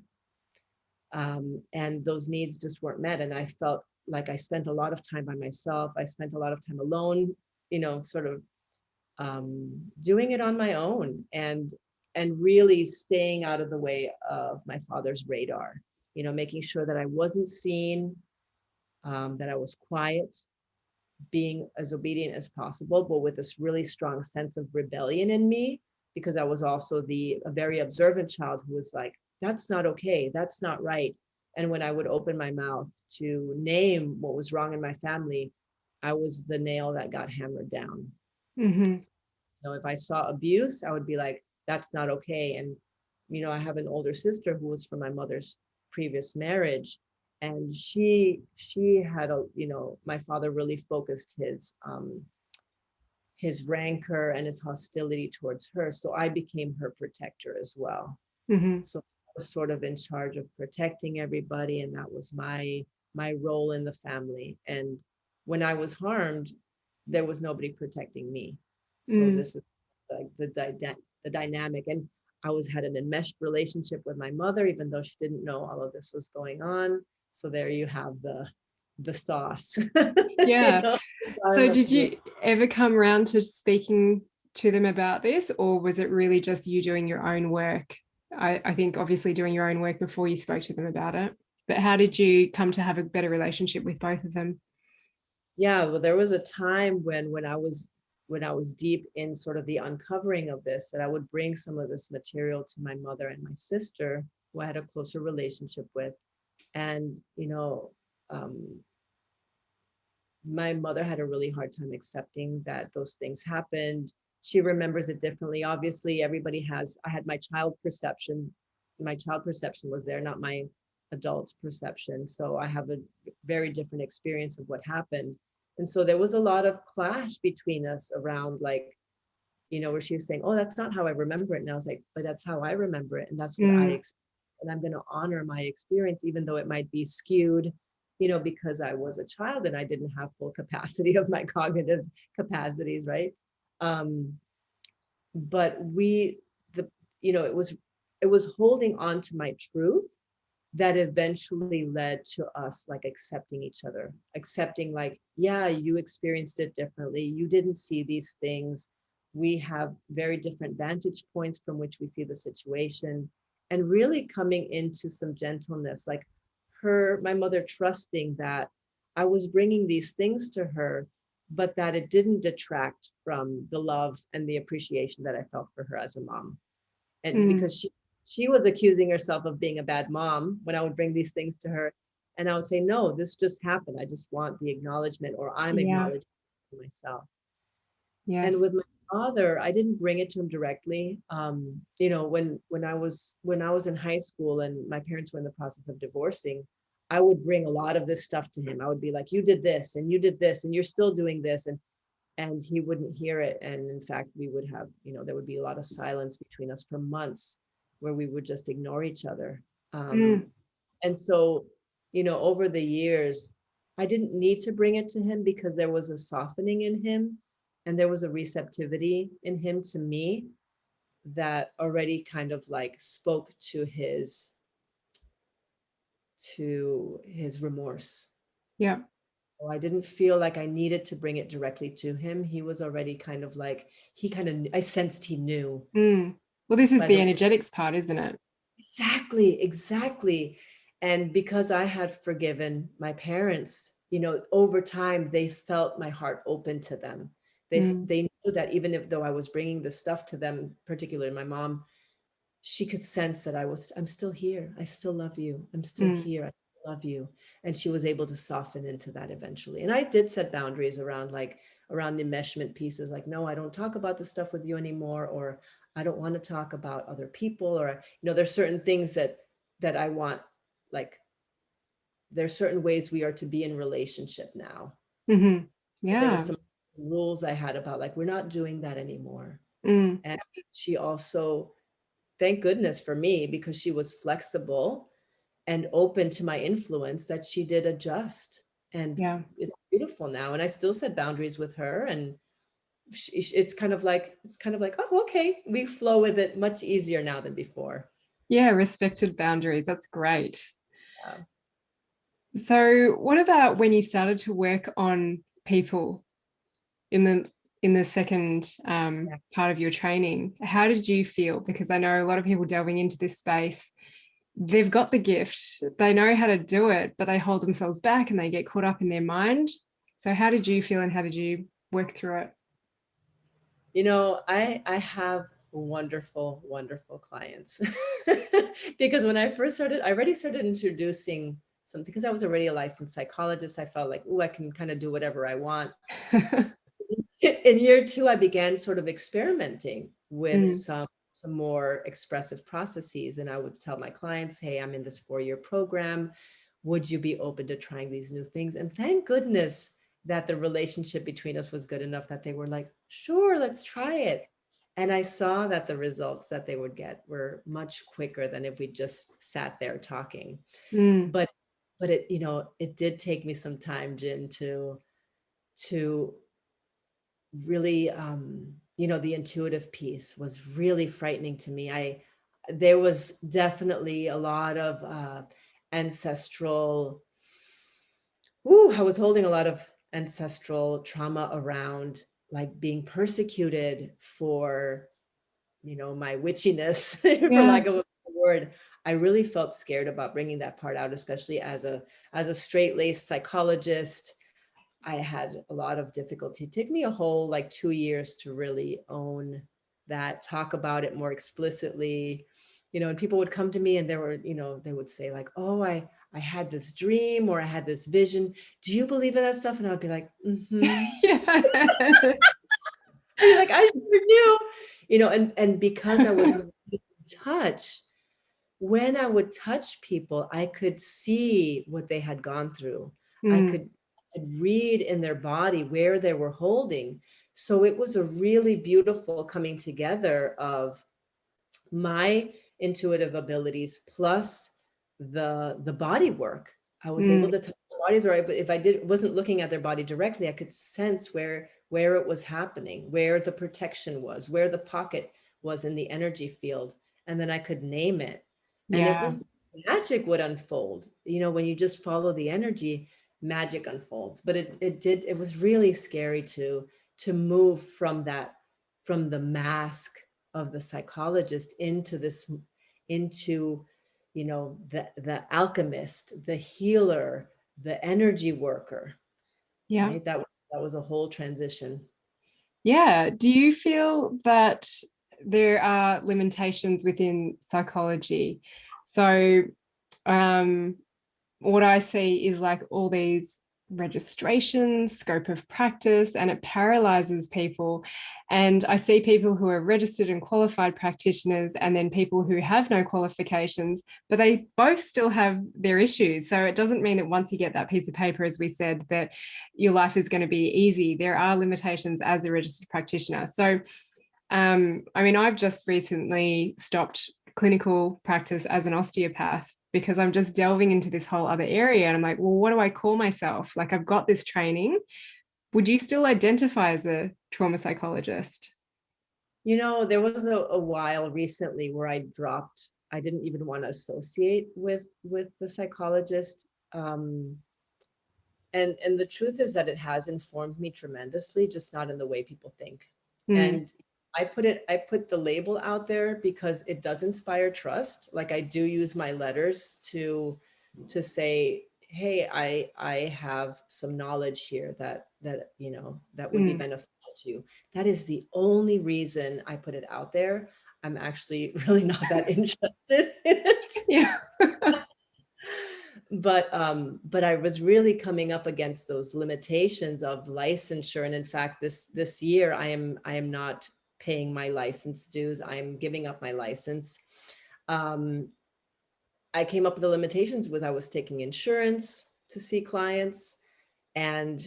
and those needs just weren't met. And I felt like I spent a lot of time by myself. I spent a lot of time alone, sort of doing it on my own, and really staying out of the way of my father's radar, making sure that I wasn't seen, that I was quiet, being as obedient as possible, but with this really strong sense of rebellion in me, because I was also a very observant child who was like, that's not okay, that's not right. And when I would open my mouth to name what was wrong in my family, I was the nail that got hammered down. Mm-hmm. If I saw abuse, I would be like, that's not okay. And, I have an older sister who was from my mother's previous marriage. And she had my father really focused his rancor and his hostility towards her. So I became her protector as well. Mm-hmm. So I was sort of in charge of protecting everybody. And that was my role in the family. And when I was harmed, there was nobody protecting me. So this is like the dynamic. And I had an enmeshed relationship with my mother, even though she didn't know all of this was going on. So there you have the sauce. Yeah. So did you ever come around to speaking to them about this, or was it really just you doing your own work? I think obviously doing your own work before you spoke to them about it. But how did you come to have a better relationship with both of them? Yeah, well, there was a time when I was deep in sort of the uncovering of this, that I would bring some of this material to my mother and my sister, who I had a closer relationship with. And, my mother had a really hard time accepting that those things happened. She remembers it differently. Obviously, I had my child perception. My child perception was there, not my adult perception. So I have a very different experience of what happened. And so there was a lot of clash between us around, like, where she was saying, oh, that's not how I remember it. And I was like, but that's how I remember it. And that's what I experienced. And I'm going to honor my experience, even though it might be skewed, because I was a child and I didn't have full capacity of my cognitive capacities, right? But it was holding on to my truth that eventually led to us like accepting each other, accepting like, yeah, you experienced it differently. You didn't see these things. We have very different vantage points from which we see the situation, and really coming into some gentleness, like my mother trusting that I was bringing these things to her, but that it didn't detract from the love and the appreciation that I felt for her as a mom. And because she was accusing herself of being a bad mom when I would bring these things to her. And I would say, no, this just happened. I just want the acknowledgement, or I'm acknowledging myself. Yes. And with my father, I didn't bring it to him directly. When I was in high school and my parents were in the process of divorcing, I would bring a lot of this stuff to him. I would be like, you did this and you did this and you're still doing this. And he wouldn't hear it. And in fact, we would have, there would be a lot of silence between us for months, where we would just ignore each other. And so, over the years, I didn't need to bring it to him, because there was a softening in him and there was a receptivity in him to me that already kind of like spoke to his to his remorse. Yeah. So I didn't feel like I needed to bring it directly to him. He was already kind of like, I sensed he knew. Well, this is By the the energetics part, isn't it? Exactly. And because I had forgiven my parents, over time, they felt my heart open to them. They knew that even if though I was bringing this stuff to them, particularly my mom, she could sense that I'm still here. I still love you. I'm still here. I love you. And she was able to soften into that eventually. And I did set boundaries around enmeshment pieces, like, no, I don't talk about this stuff with you anymore, or I don't want to talk about other people, or, there's certain things that I want, like, there's certain ways we are to be in relationship now. Mm-hmm. There was Yeah. some rules I had about, like, we're not doing that anymore. Mm. And she also, thank goodness for me, because she was flexible and open to my influence, that she did adjust. And Yeah. it's beautiful now. And I still set boundaries with her. And it's kind of like, oh, okay, we flow with it much easier now than before. Yeah. Respected boundaries. That's great. Yeah. So what about when you started to work on people in the second Yeah. part of your training? How did you feel? Because I know a lot of people delving into this space, they've got the gift, they know how to do it, but they hold themselves back and they get caught up in their mind. So how did you feel and how did you work through it? I have wonderful, wonderful clients. Because when I first started, I already started introducing something, because I was already a licensed psychologist. I felt like, oh, I can kind of do whatever I want. In year 2, I began sort of experimenting with some more expressive processes. And I would tell my clients, hey, I'm in this 4-year program. Would you be open to trying these new things? And thank goodness that the relationship between us was good enough that they were like, sure, let's try it. And I saw that the results that they would get were much quicker than if we just sat there talking. But it, it did take me some time, Jen, to really, the intuitive piece was really frightening to me. There was definitely a lot of ancestral, I was holding a lot of ancestral trauma around, like, being persecuted for, my witchiness, for Yeah. lack of a word. I really felt scared about bringing that part out, especially as a straight-laced psychologist. I had a lot of difficulty. It took me a whole 2 years to really own that, talk about it more explicitly, and people would come to me and they would say, like, oh, I had this dream, or I had this vision. Do you believe in that stuff? And I would be like, Yeah. I'd be like, I sure do, and because I was in touch, when I would touch people, I could see what they had gone through. I could read in their body where they were holding. So it was a really beautiful coming together of my intuitive abilities plus the body work. I was able to touch bodies, or if I wasn't looking at their body directly, I could sense where it was happening, where the protection was, where the pocket was in the energy field, and then I could name it. And it Yeah. was, magic would unfold. When you just follow the energy, magic unfolds. But it was really scary to move from the mask of the psychologist into the alchemist, the healer, the energy worker. Yeah. Right, that was a whole transition. Yeah. Do you feel that there are limitations within psychology? So, um, what I see is like all these registrations, scope of practice, and it paralyzes people. And I see people who are registered and qualified practitioners, and then people who have no qualifications, but they both still have their issues. So it doesn't mean that once you get that piece of paper, as we said, that your life is going to be easy. There are limitations as a registered practitioner. So, I mean, I've just recently stopped clinical practice as an osteopath because I'm just delving into this whole other area. And I'm like, well, what do I call myself? Like, I've got this training. Would you still identify as a trauma psychologist? There was a while recently where I dropped I didn't even want to associate with the psychologist. And the truth is that it has informed me tremendously, just not in the way people think. Mm. And I put the label out there because it does inspire trust. Like, I do use my letters to say, hey, I have some knowledge here that that would be Mm. beneficial to you. That is the only reason I put it out there. I'm actually really not that interested in it. Yeah. But I was really coming up against those limitations of licensure. And in fact, this year I am not paying my license dues. I'm giving up my license. um, I came up with the limitations with, I was taking insurance to see clients, and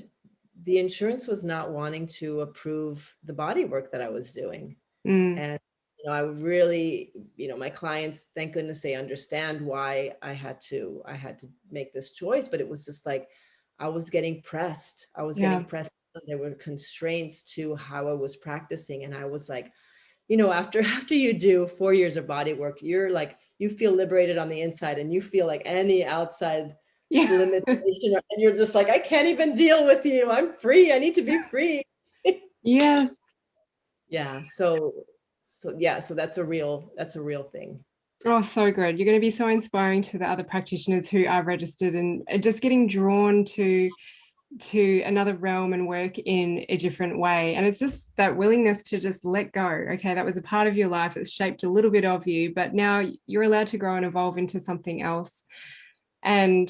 the insurance was not wanting to approve the body work that I was doing. Mm. And I really, my clients, thank goodness they understand why I had to make this choice. But it was just like, I was getting pressed. Yeah. There were constraints to how I was practicing. And I was like, after you do 4 years of body work, you're like, you feel liberated on the inside, and you feel like any outside Yeah. limitation, and you're just like, I can't even deal with you. I'm free. I need to be free. Yeah. Yeah. So that's a real thing. Oh, so good. You're going to be so inspiring to the other practitioners who are registered and just getting drawn to another realm and work in a different way. And it's just that willingness to just let go. Okay, that was a part of your life. It's shaped a little bit of you, but now you're allowed to grow and evolve into something else. And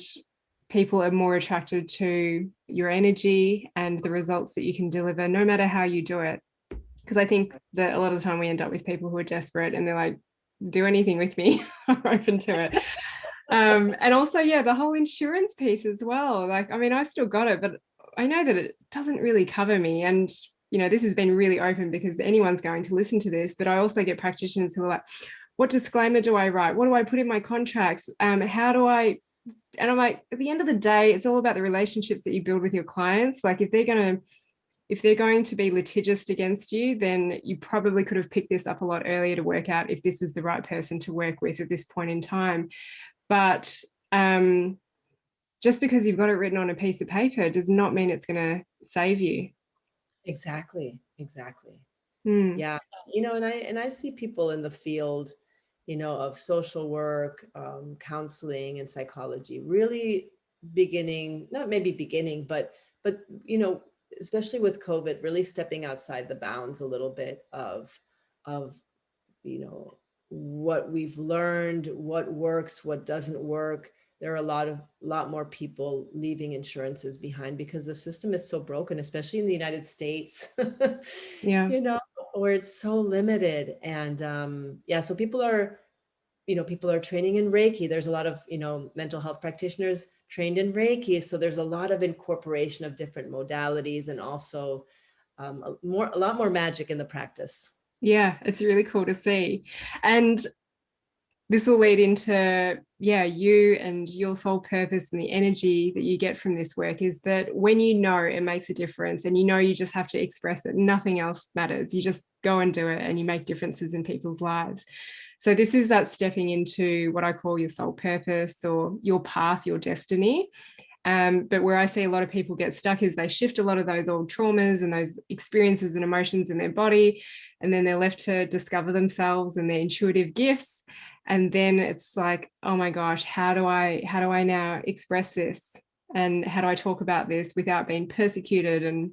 people are more attracted to your energy and the results that you can deliver, no matter how you do it. Because I think that a lot of the time we end up with people who are desperate and they're like, do anything with me. I'm open to it. And also, yeah, the whole insurance piece as well. Like, I mean, I've still got it, but I know that it doesn't really cover me. And, this has been really open because anyone's going to listen to this. But I also get practitioners who are like, what disclaimer do I write? What do I put in my contracts? How do I? And I'm like, at the end of the day, it's all about the relationships that you build with your clients. Like, if they're going to be litigious against you, then you probably could have picked this up a lot earlier to work out if this was the right person to work with at this point in time. But just because you've got it written on a piece of paper does not mean it's going to save you. Exactly. Mm. Yeah. And I see people in the field, of social work, counseling, and psychology, really not maybe beginning, but especially with COVID, really stepping outside the bounds a little bit of what we've learned, what works, what doesn't work. There are a lot more people leaving insurances behind because the system is so broken, especially in the United States. Yeah. you know, where it's so limited. And yeah, so people are training in Reiki. There's a lot of, mental health practitioners trained in Reiki. So there's a lot of incorporation of different modalities, and also a lot more magic in the practice. Yeah, it's really cool to see. And this will lead into, yeah, you and your sole purpose and the energy that you get from this work is that when it makes a difference and you just have to express it, nothing else matters. You just go and do it and you make differences in people's lives. So this is that stepping into what I call your soul purpose or your path, your destiny. But where I see a lot of people get stuck is they shift a lot of those old traumas and those experiences and emotions in their body, and then they're left to discover themselves and their intuitive gifts. And then it's like, oh my gosh, how do I now express this? And how do I talk about this without being persecuted and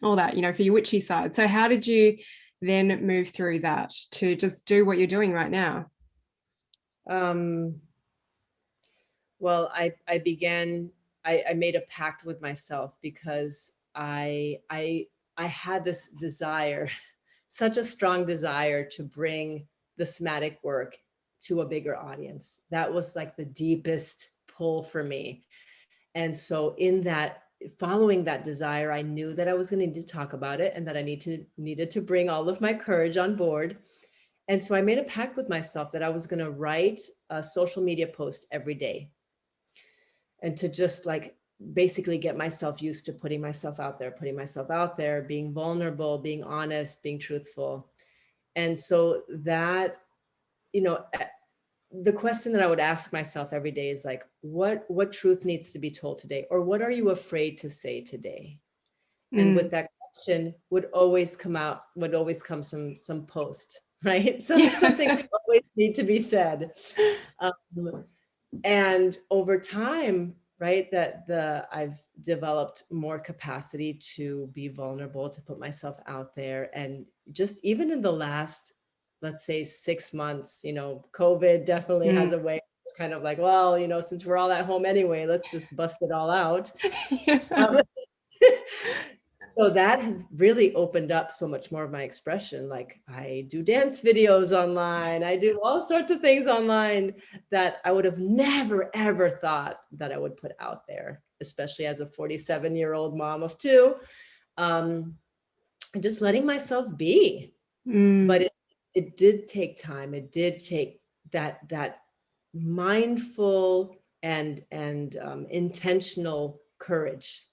all that, for your witchy side? So how did you then move through that to just do what you're doing right now? Well, I made a pact with myself because I had this desire, such a strong desire to bring the somatic work to a bigger audience. That was like the deepest pull for me. And so following that desire, I knew that I was going to need to talk about it and that I needed to bring all of my courage on board. And so I made a pact with myself that I was going to write a social media post every day, and to just like basically get myself used to putting myself out there, being vulnerable, being honest, being truthful. And so that, you know, the question that I would ask myself every day is like, what truth needs to be told today? Or what are you afraid to say today? And with that question would always come some post, right? Something would always need to be said. And over time, right, I've developed more capacity to be vulnerable, to put myself out there. And just even in the last, let's say 6 months, COVID definitely has a way. It's kind of like, well, since we're all at home anyway, let's just bust it all out. So that has really opened up so much more of my expression. Like I do dance videos online. I do all sorts of things online that I would have never, ever thought that I would put out there, especially as a 47-year-old mom of two. And just letting myself be. But it did take time. It did take that mindful and intentional courage,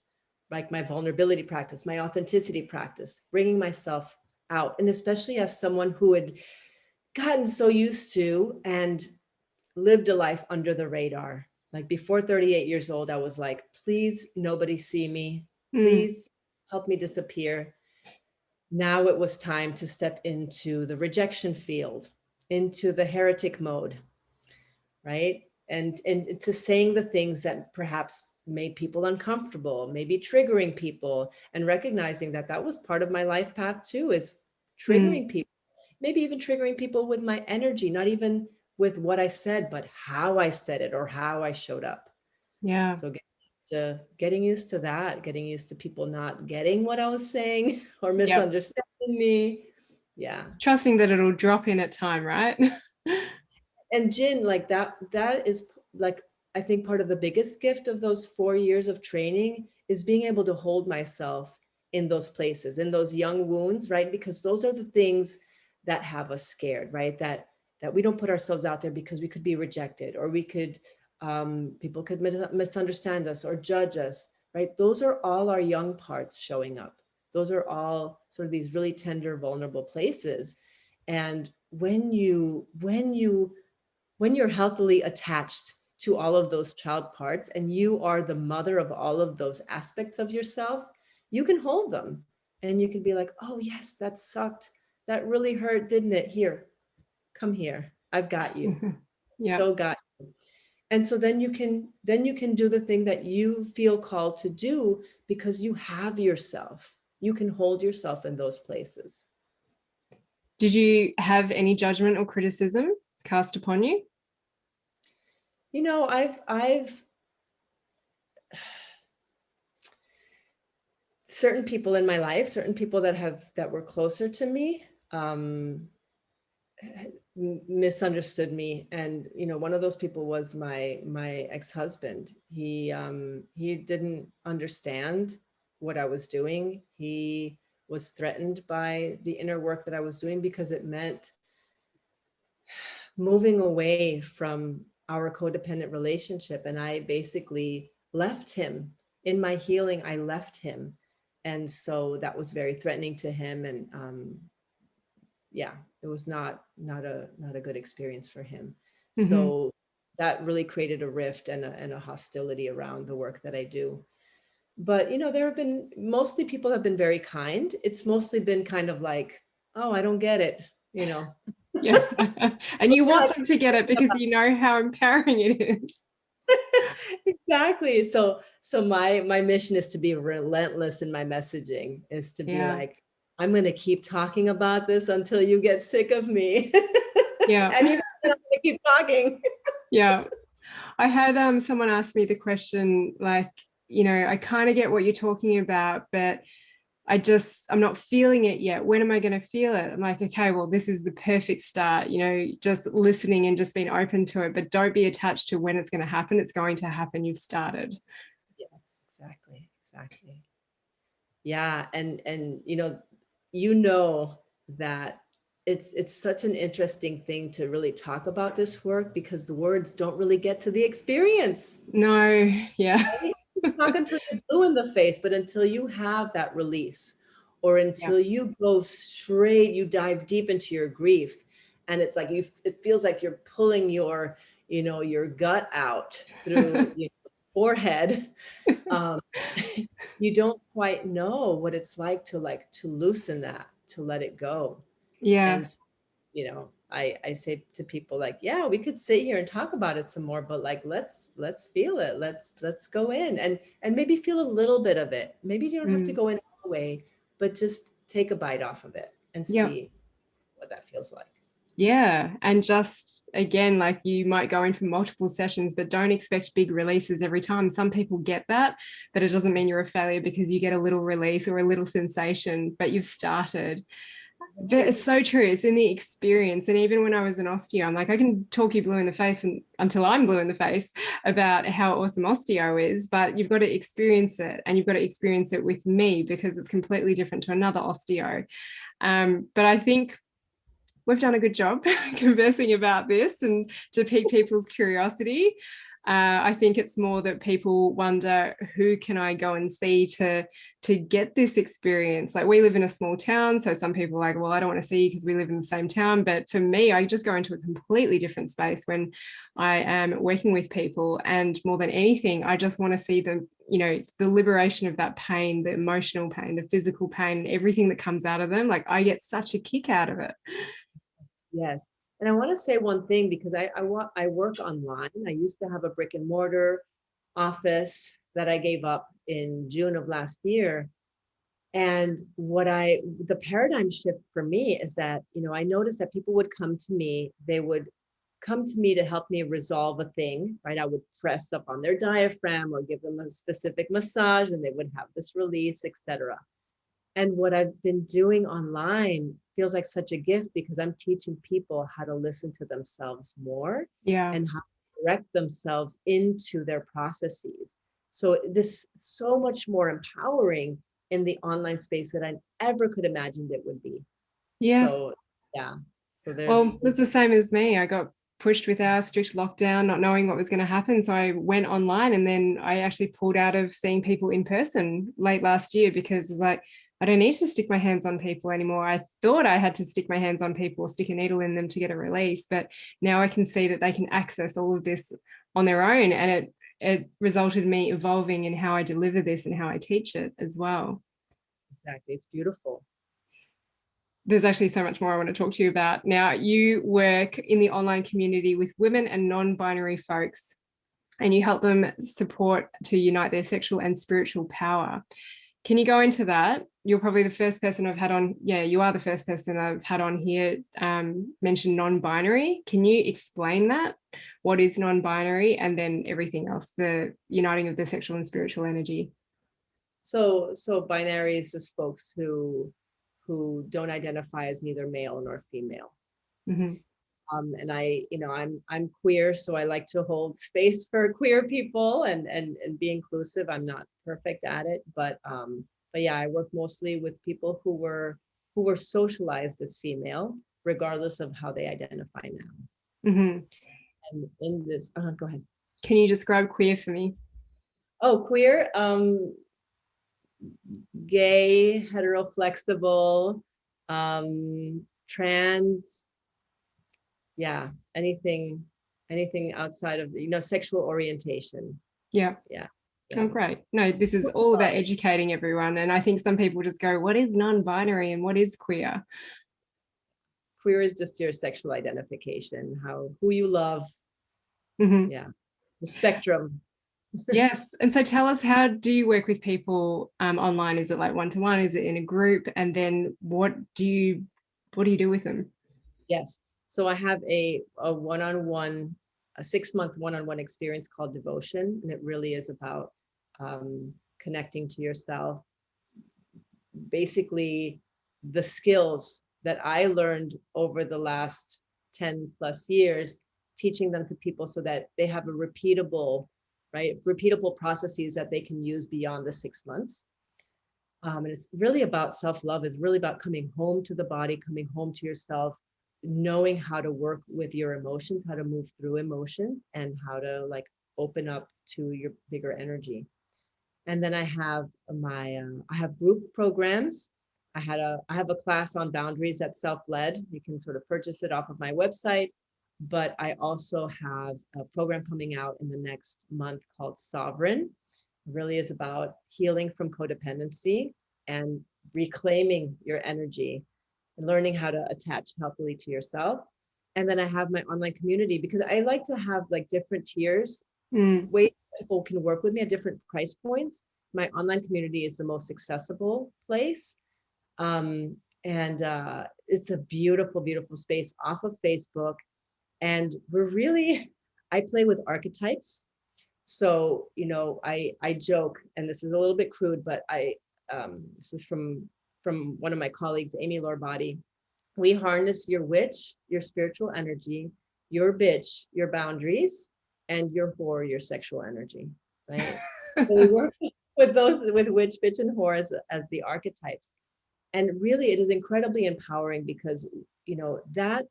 like my vulnerability practice, my authenticity practice, bringing myself out. And especially as someone who had gotten so used to and lived a life under the radar. Like before 38 years old, I was like, please, nobody see me. Please help me disappear. Now it was time to step into the rejection field, into the heretic mode, right? And to saying the things that perhaps made people uncomfortable, maybe triggering people, and recognizing that that was part of my life path too, is triggering people, maybe even triggering people with my energy, not even with what I said, but how I said it or how I showed up. Yeah. So getting used to that, getting used to people not getting what I was saying or misunderstanding me. Yeah. It's trusting that it'll drop in at time, right? And Jin, like that is like, I think part of the biggest gift of those 4 years of training is being able to hold myself in those places, in those young wounds, right? Because those are the things that have us scared, right? That we don't put ourselves out there because we could be rejected, or we could, people could misunderstand us or judge us, right? Those are all our young parts showing up. Those are all sort of these really tender, vulnerable places. And when you're healthily attached to all of those child parts and you are the mother of all of those aspects of yourself, you can hold them and you can be like, oh yes, that sucked. That really hurt, didn't it? Here, come here. I've got you. Yeah. So got you. And so then you can do the thing that you feel called to do because you have yourself. You can hold yourself in those places. Did you have any judgment or criticism cast upon you? I've certain people in my life, certain people that were closer to me, misunderstood me. And one of those people was my ex-husband. He didn't understand what I was doing. He was threatened by the inner work that I was doing because it meant moving away from our codependent relationship. And I basically left him in my healing. I left him. And so that was very threatening to him. And yeah, it was not a good experience for him. So that really created a rift and a hostility around the work that I do. But there have been, mostly people have been very kind. It's mostly been kind of like, oh, I don't get it, Yeah. And you want them to get it because you know how empowering it is. Exactly. So my mission is to be relentless in my messaging, is to be like, I'm going to keep talking about this until you get sick of me. Yeah. And you're going to keep talking. Yeah. I had someone ask me the question, like, I kind of get what you're talking about, but I'm not feeling it yet. When am I going to feel it? I'm like, okay, well, this is the perfect start, just listening and just being open to it, but don't be attached to when it's going to happen. It's going to happen. You've started. Yes, exactly. Yeah. And that it's such an interesting thing to really talk about this work, because the words don't really get to the experience. No. Yeah. Right? You talk until you're blue in the face, but until you have that release, or until you go straight, you dive deep into your grief and it's like it feels like you're pulling your, your gut out through your forehead. um, you don't quite know what it's like to loosen that, to let it go. Yeah. And I say to people, like, yeah, we could sit here and talk about it some more, but like, let's feel it. Let's go in and maybe feel a little bit of it. Maybe you don't have to Mm. go in all the way, but just take a bite off of it and Yeah. see what that feels like. Yeah. And just again, like you might go in for multiple sessions, but don't expect big releases every time. Some people get that, but it doesn't mean you're a failure because you get a little release or a little sensation, but you've started. But it's so true. It's in the experience. And even when I was an osteo, I'm like, I can talk you blue in the face until I'm blue in the face about how awesome osteo is, but you've got to experience it, and you've got to experience it with me because it's completely different to another osteo. But I think we've done a good job conversing about this and to pique people's curiosity. I think it's more that people wonder, who can I go and see to get this experience? Like, we live in a small town, so some people are like, well, I don't want to see you because we live in the same town. But for me, I just go into a completely different space when I am working with people. And more than anything, I just want to see them, the liberation of that pain, the emotional pain, the physical pain, everything that comes out of them. Like, I get such a kick out of it. Yes. And I want to say one thing, because I work online. I used to have a brick and mortar office that I gave up in June of last year. And the paradigm shift for me is that, I noticed that people would come to me, they would come to me to help me resolve a thing, right? I would press up on their diaphragm or give them a specific massage, and they would have this release, etc. And what I've been doing online feels like such a gift, because I'm teaching people how to listen to themselves more Yeah. and how to direct themselves into their processes. So this so much more empowering in the online space that I ever could imagined it would be. Yes. So yeah. So there's Well, it's the same as me. I got pushed with our strict lockdown, not knowing what was going to happen. So I went online, and then I actually pulled out of seeing people in person late last year because it's like, I don't need to stick my hands on people anymore. I thought I had to stick my hands on people or stick a needle in them to get a release, but now I can see that they can access all of this on their own. And it resulted in me evolving in how I deliver this and how I teach it as well. exactly, it's beautiful. There's actually so much more I want to talk to you about. Now, you work in the online community with women and non-binary folks, and you help them support to unite their sexual and spiritual power. Can you go into that? You're probably the first person I've had on. Yeah, you are the first person I've had on here mention non-binary. Can you explain that? What is non-binary, and then everything else, the uniting of the sexual and spiritual energy? So binary is just folks who don't identify as neither male nor female. Mm-hmm. And I'm queer, so I like to hold space for queer people and be inclusive. I'm not perfect at it, but yeah, I work mostly with people who were socialized as female, regardless of how they identify now. Mm-hmm. And in this, go ahead. Can you describe queer for me? Oh, queer, gay, heteroflexible, trans, yeah, anything outside of sexual orientation. Yeah. Yeah. Oh, great. No, this is all about educating everyone. And I think some people just go, what is non-binary and what is queer? Queer is just your sexual identification, who you love. Mm-hmm. Yeah. The spectrum. Yes. And so tell us, how do you work with people online? Is it like one-to-one? Is it in a group? And then what do you do with them? Yes. So I have a one-on-one, a 6-month one-on-one experience called Devotion. And it really is about connecting to yourself. Basically, the skills that I learned over the last 10 plus years, teaching them to people so that they have a repeatable processes that they can use beyond the 6 months. And it's really about self-love. It's really about coming home to the body, coming home to yourself, knowing how to work with your emotions, how to move through emotions, and how to like open up to your bigger energy. And then I have I have group programs. I have a class on boundaries that's self-led. You can sort of purchase it off of my website, but I also have a program coming out in the next month called Sovereign. It really is about healing from codependency and reclaiming your energy and learning how to attach healthily to yourself. And then I have my online community because I like to have like different tiers, ways people can work with me at different price points. My online community is the most accessible place. And it's a beautiful, beautiful space off of Facebook. And we're really, I play with archetypes. So, you know, I joke, and this is a little bit crude, but this is from one of my colleagues, Amy Lorbody. We harness your witch, your spiritual energy, your bitch, your boundaries, and your whore, your sexual energy, right? So we work with those, with witch, bitch, and whore as the archetypes. And really, it is incredibly empowering because, you know, that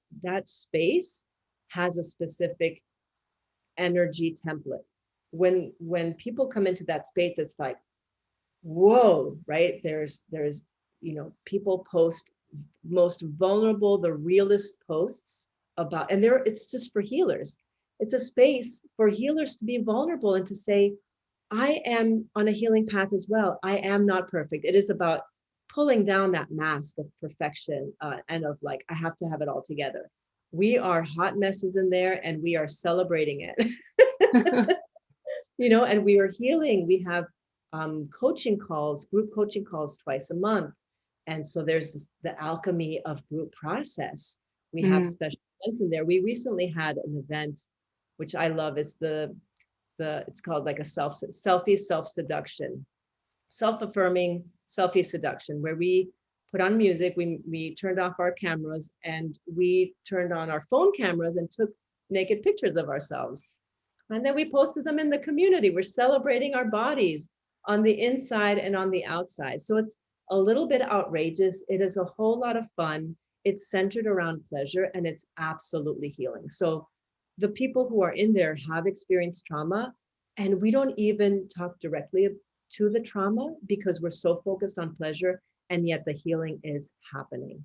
space has a specific energy template. When people come into that space, it's like, whoa, right? There's you know, people post most vulnerable, the realest posts about, and it's just for healers. It's a space for healers to be vulnerable and to say, I am on a healing path as well. I am not perfect. It is about pulling down that mask of perfection and of like, I have to have it all together. We are hot messes in there and we are celebrating it. You know, and we are healing. We have coaching calls, group coaching calls twice a month. And so there's the alchemy of group process. We have special events in there. We recently had an event, which I love. It's it's called like a selfie self-seduction, self-affirming selfie seduction, where we put on music, we turned off our cameras and we turned on our phone cameras and took naked pictures of ourselves. And then we posted them in the community. We're celebrating our bodies on the inside and on the outside. So it's a little bit outrageous. It is a whole lot of fun. It's centered around pleasure and it's absolutely healing. So the people who are in there have experienced trauma, and we don't even talk directly to the trauma because we're so focused on pleasure, and yet the healing is happening.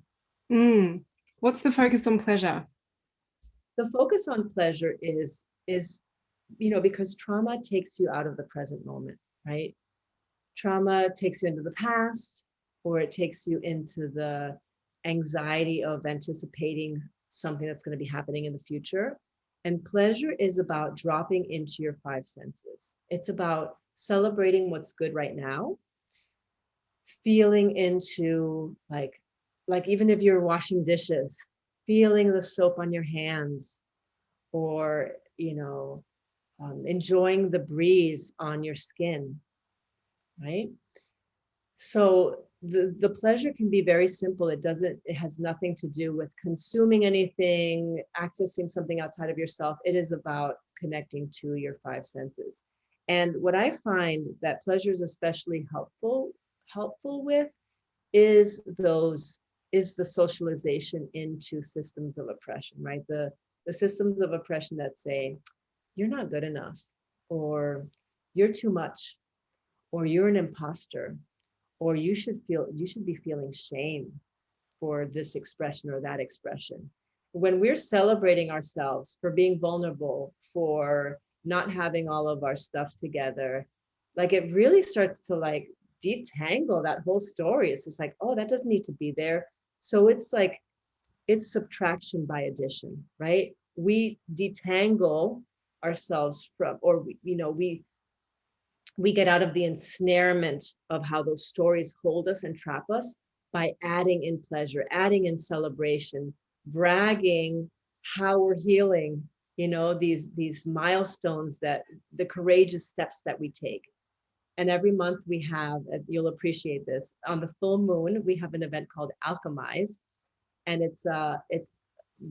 What's the focus on pleasure? The focus on pleasure is, you know, because trauma takes you out of the present moment, right? Trauma takes you into the past, or it takes you into the anxiety of anticipating something that's going to be happening in the future. And pleasure is about dropping into your five senses. It's about celebrating what's good right now, feeling into like even if you're washing dishes, feeling the soap on your hands, or, you know, enjoying the breeze on your skin, right? So the pleasure can be very simple. It has nothing to do with consuming anything, accessing something outside of yourself. It is about connecting to your five senses. And what I find that pleasure is especially helpful with is the socialization into systems of oppression, right? The systems of oppression that say, you're not good enough, or you're too much, or you're an imposter, or you should be feeling shame for this expression or that expression. When we're celebrating ourselves for being vulnerable, for not having all of our stuff together, like it really starts to like detangle that whole story. It's just like, oh, that doesn't need to be there. So it's like, it's subtraction by addition, right? We detangle ourselves from, or we get out of the ensnarement of how those stories hold us and trap us by adding in pleasure, adding in celebration, bragging how we're healing, you know, these milestones, that the courageous steps that we take. And every month we have, you'll appreciate this, on the full moon, we have an event called Alchemize. And it's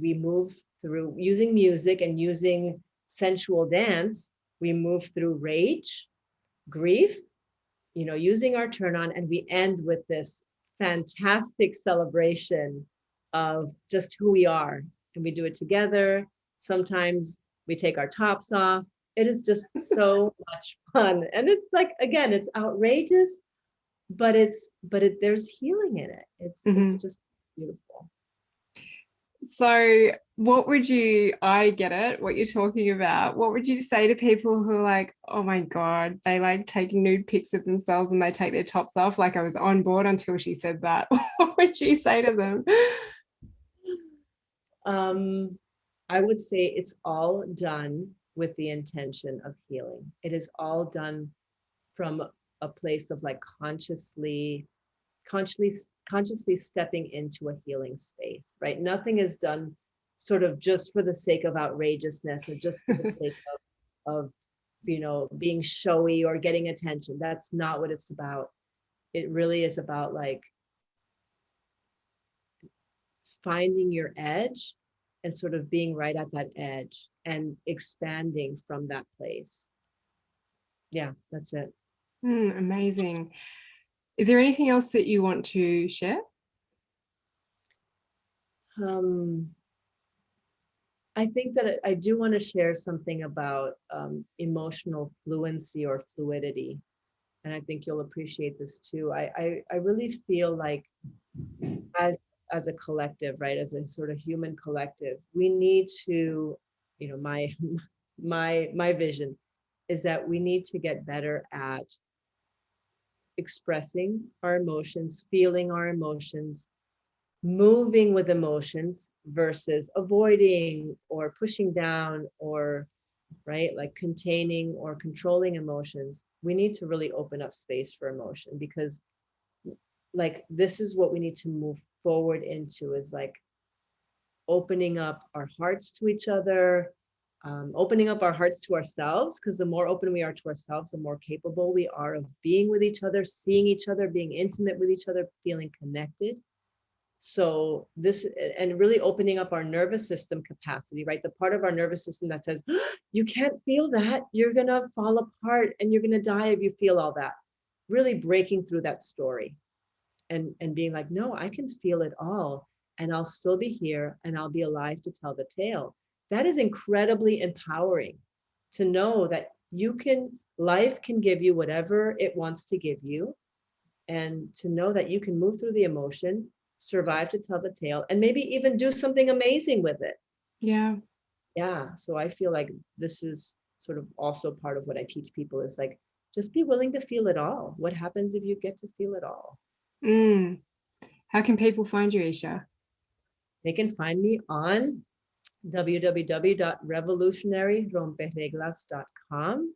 we move through using music and using sensual dance. We move through rage, grief, you know, using our turn on, and we end with this fantastic celebration of just who we are. And we do it together. Sometimes we take our tops off. It is just so much fun. And it's like, again, it's outrageous, there's healing in it. It's just beautiful. So I get it, what you're talking about. What would you say to people who are like, oh my God, they like take nude pics of themselves and they take their tops off? Like, I was on board until she said that. What would you say to them? I would say it's all done with the intention of healing. It is all done from a place of like consciously stepping into a healing space, right? Nothing is done sort of just for the sake of outrageousness or just for the sake of being showy or getting attention. That's not what it's about. It really is about like finding your edge and sort of being right at that edge and expanding from that place. Yeah, that's it. Amazing. Is there anything else that you want to share? I think that I do want to share something about emotional fluency or fluidity. And I think you'll appreciate this too. I really feel like as a collective, right, as a sort of human collective, we need to, my vision is that we need to get better at expressing our emotions, feeling our emotions, moving with emotions versus avoiding or pushing down or, right, like containing or controlling emotions. We need to really open up space for emotion, because like this is what we need to move forward into, is like opening up our hearts to each other, opening up our hearts to ourselves, because the more open we are to ourselves, the more capable we are of being with each other, seeing each other, being intimate with each other, feeling connected. So this, and really opening up our nervous system capacity, right? The part of our nervous system that says, you can't feel that, you're gonna fall apart and you're gonna die if you feel all that. Really breaking through that story and being like, no, I can feel it all and I'll still be here and I'll be alive to tell the tale. That is incredibly empowering, to know that life can give you whatever it wants to give you, and to know that you can move through the emotion, survive to tell the tale, and maybe even do something amazing with it. Yeah. So I feel like this is sort of also part of what I teach people, is like, just be willing to feel it all. What happens if you get to feel it all? How can people find you, Isha? They can find me on www.revolutionaryrompereglas.com.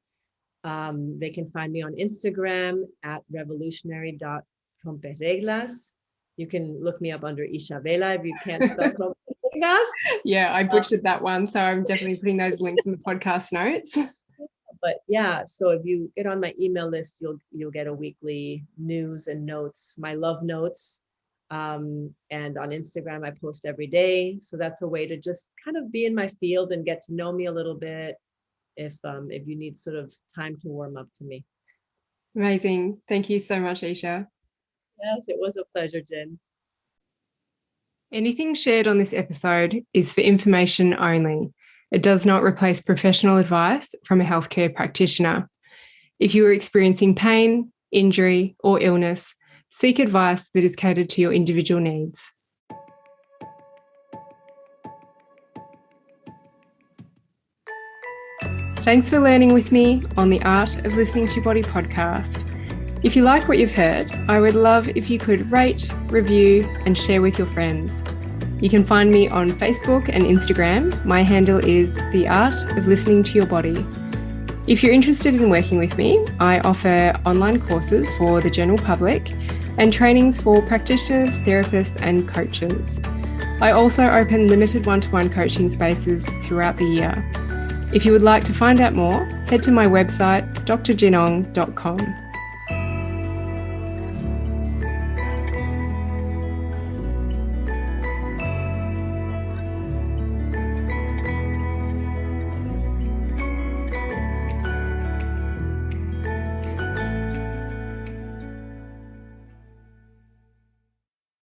They can find me on Instagram at revolutionary.rompereglas. You can look me up under Isha Vela if you can't spell rompereglas. Yeah, I butchered that one, so I'm definitely putting those links in the podcast notes. But yeah, so if you get on my email list, you'll get a weekly news and notes, my love notes. And on Instagram, I post every day. So that's a way to just kind of be in my field and get to know me a little bit if you need sort of time to warm up to me. Amazing. Thank you so much, Isha. Yes, it was a pleasure, Jen. Anything shared on this episode is for information only. It does not replace professional advice from a healthcare practitioner. If you are experiencing pain, injury, or illness, seek advice that is catered to your individual needs. Thanks for learning with me on the Art of Listening to Your Body podcast. If you like what you've heard, I would love if you could rate, review, and share with your friends. You can find me on Facebook and Instagram. My handle is The Art of Listening to Your Body. If you're interested in working with me, I offer online courses for the general public and trainings for practitioners, therapists, and coaches. I also open limited one-to-one coaching spaces throughout the year. If you would like to find out more, head to my website, drjinong.com.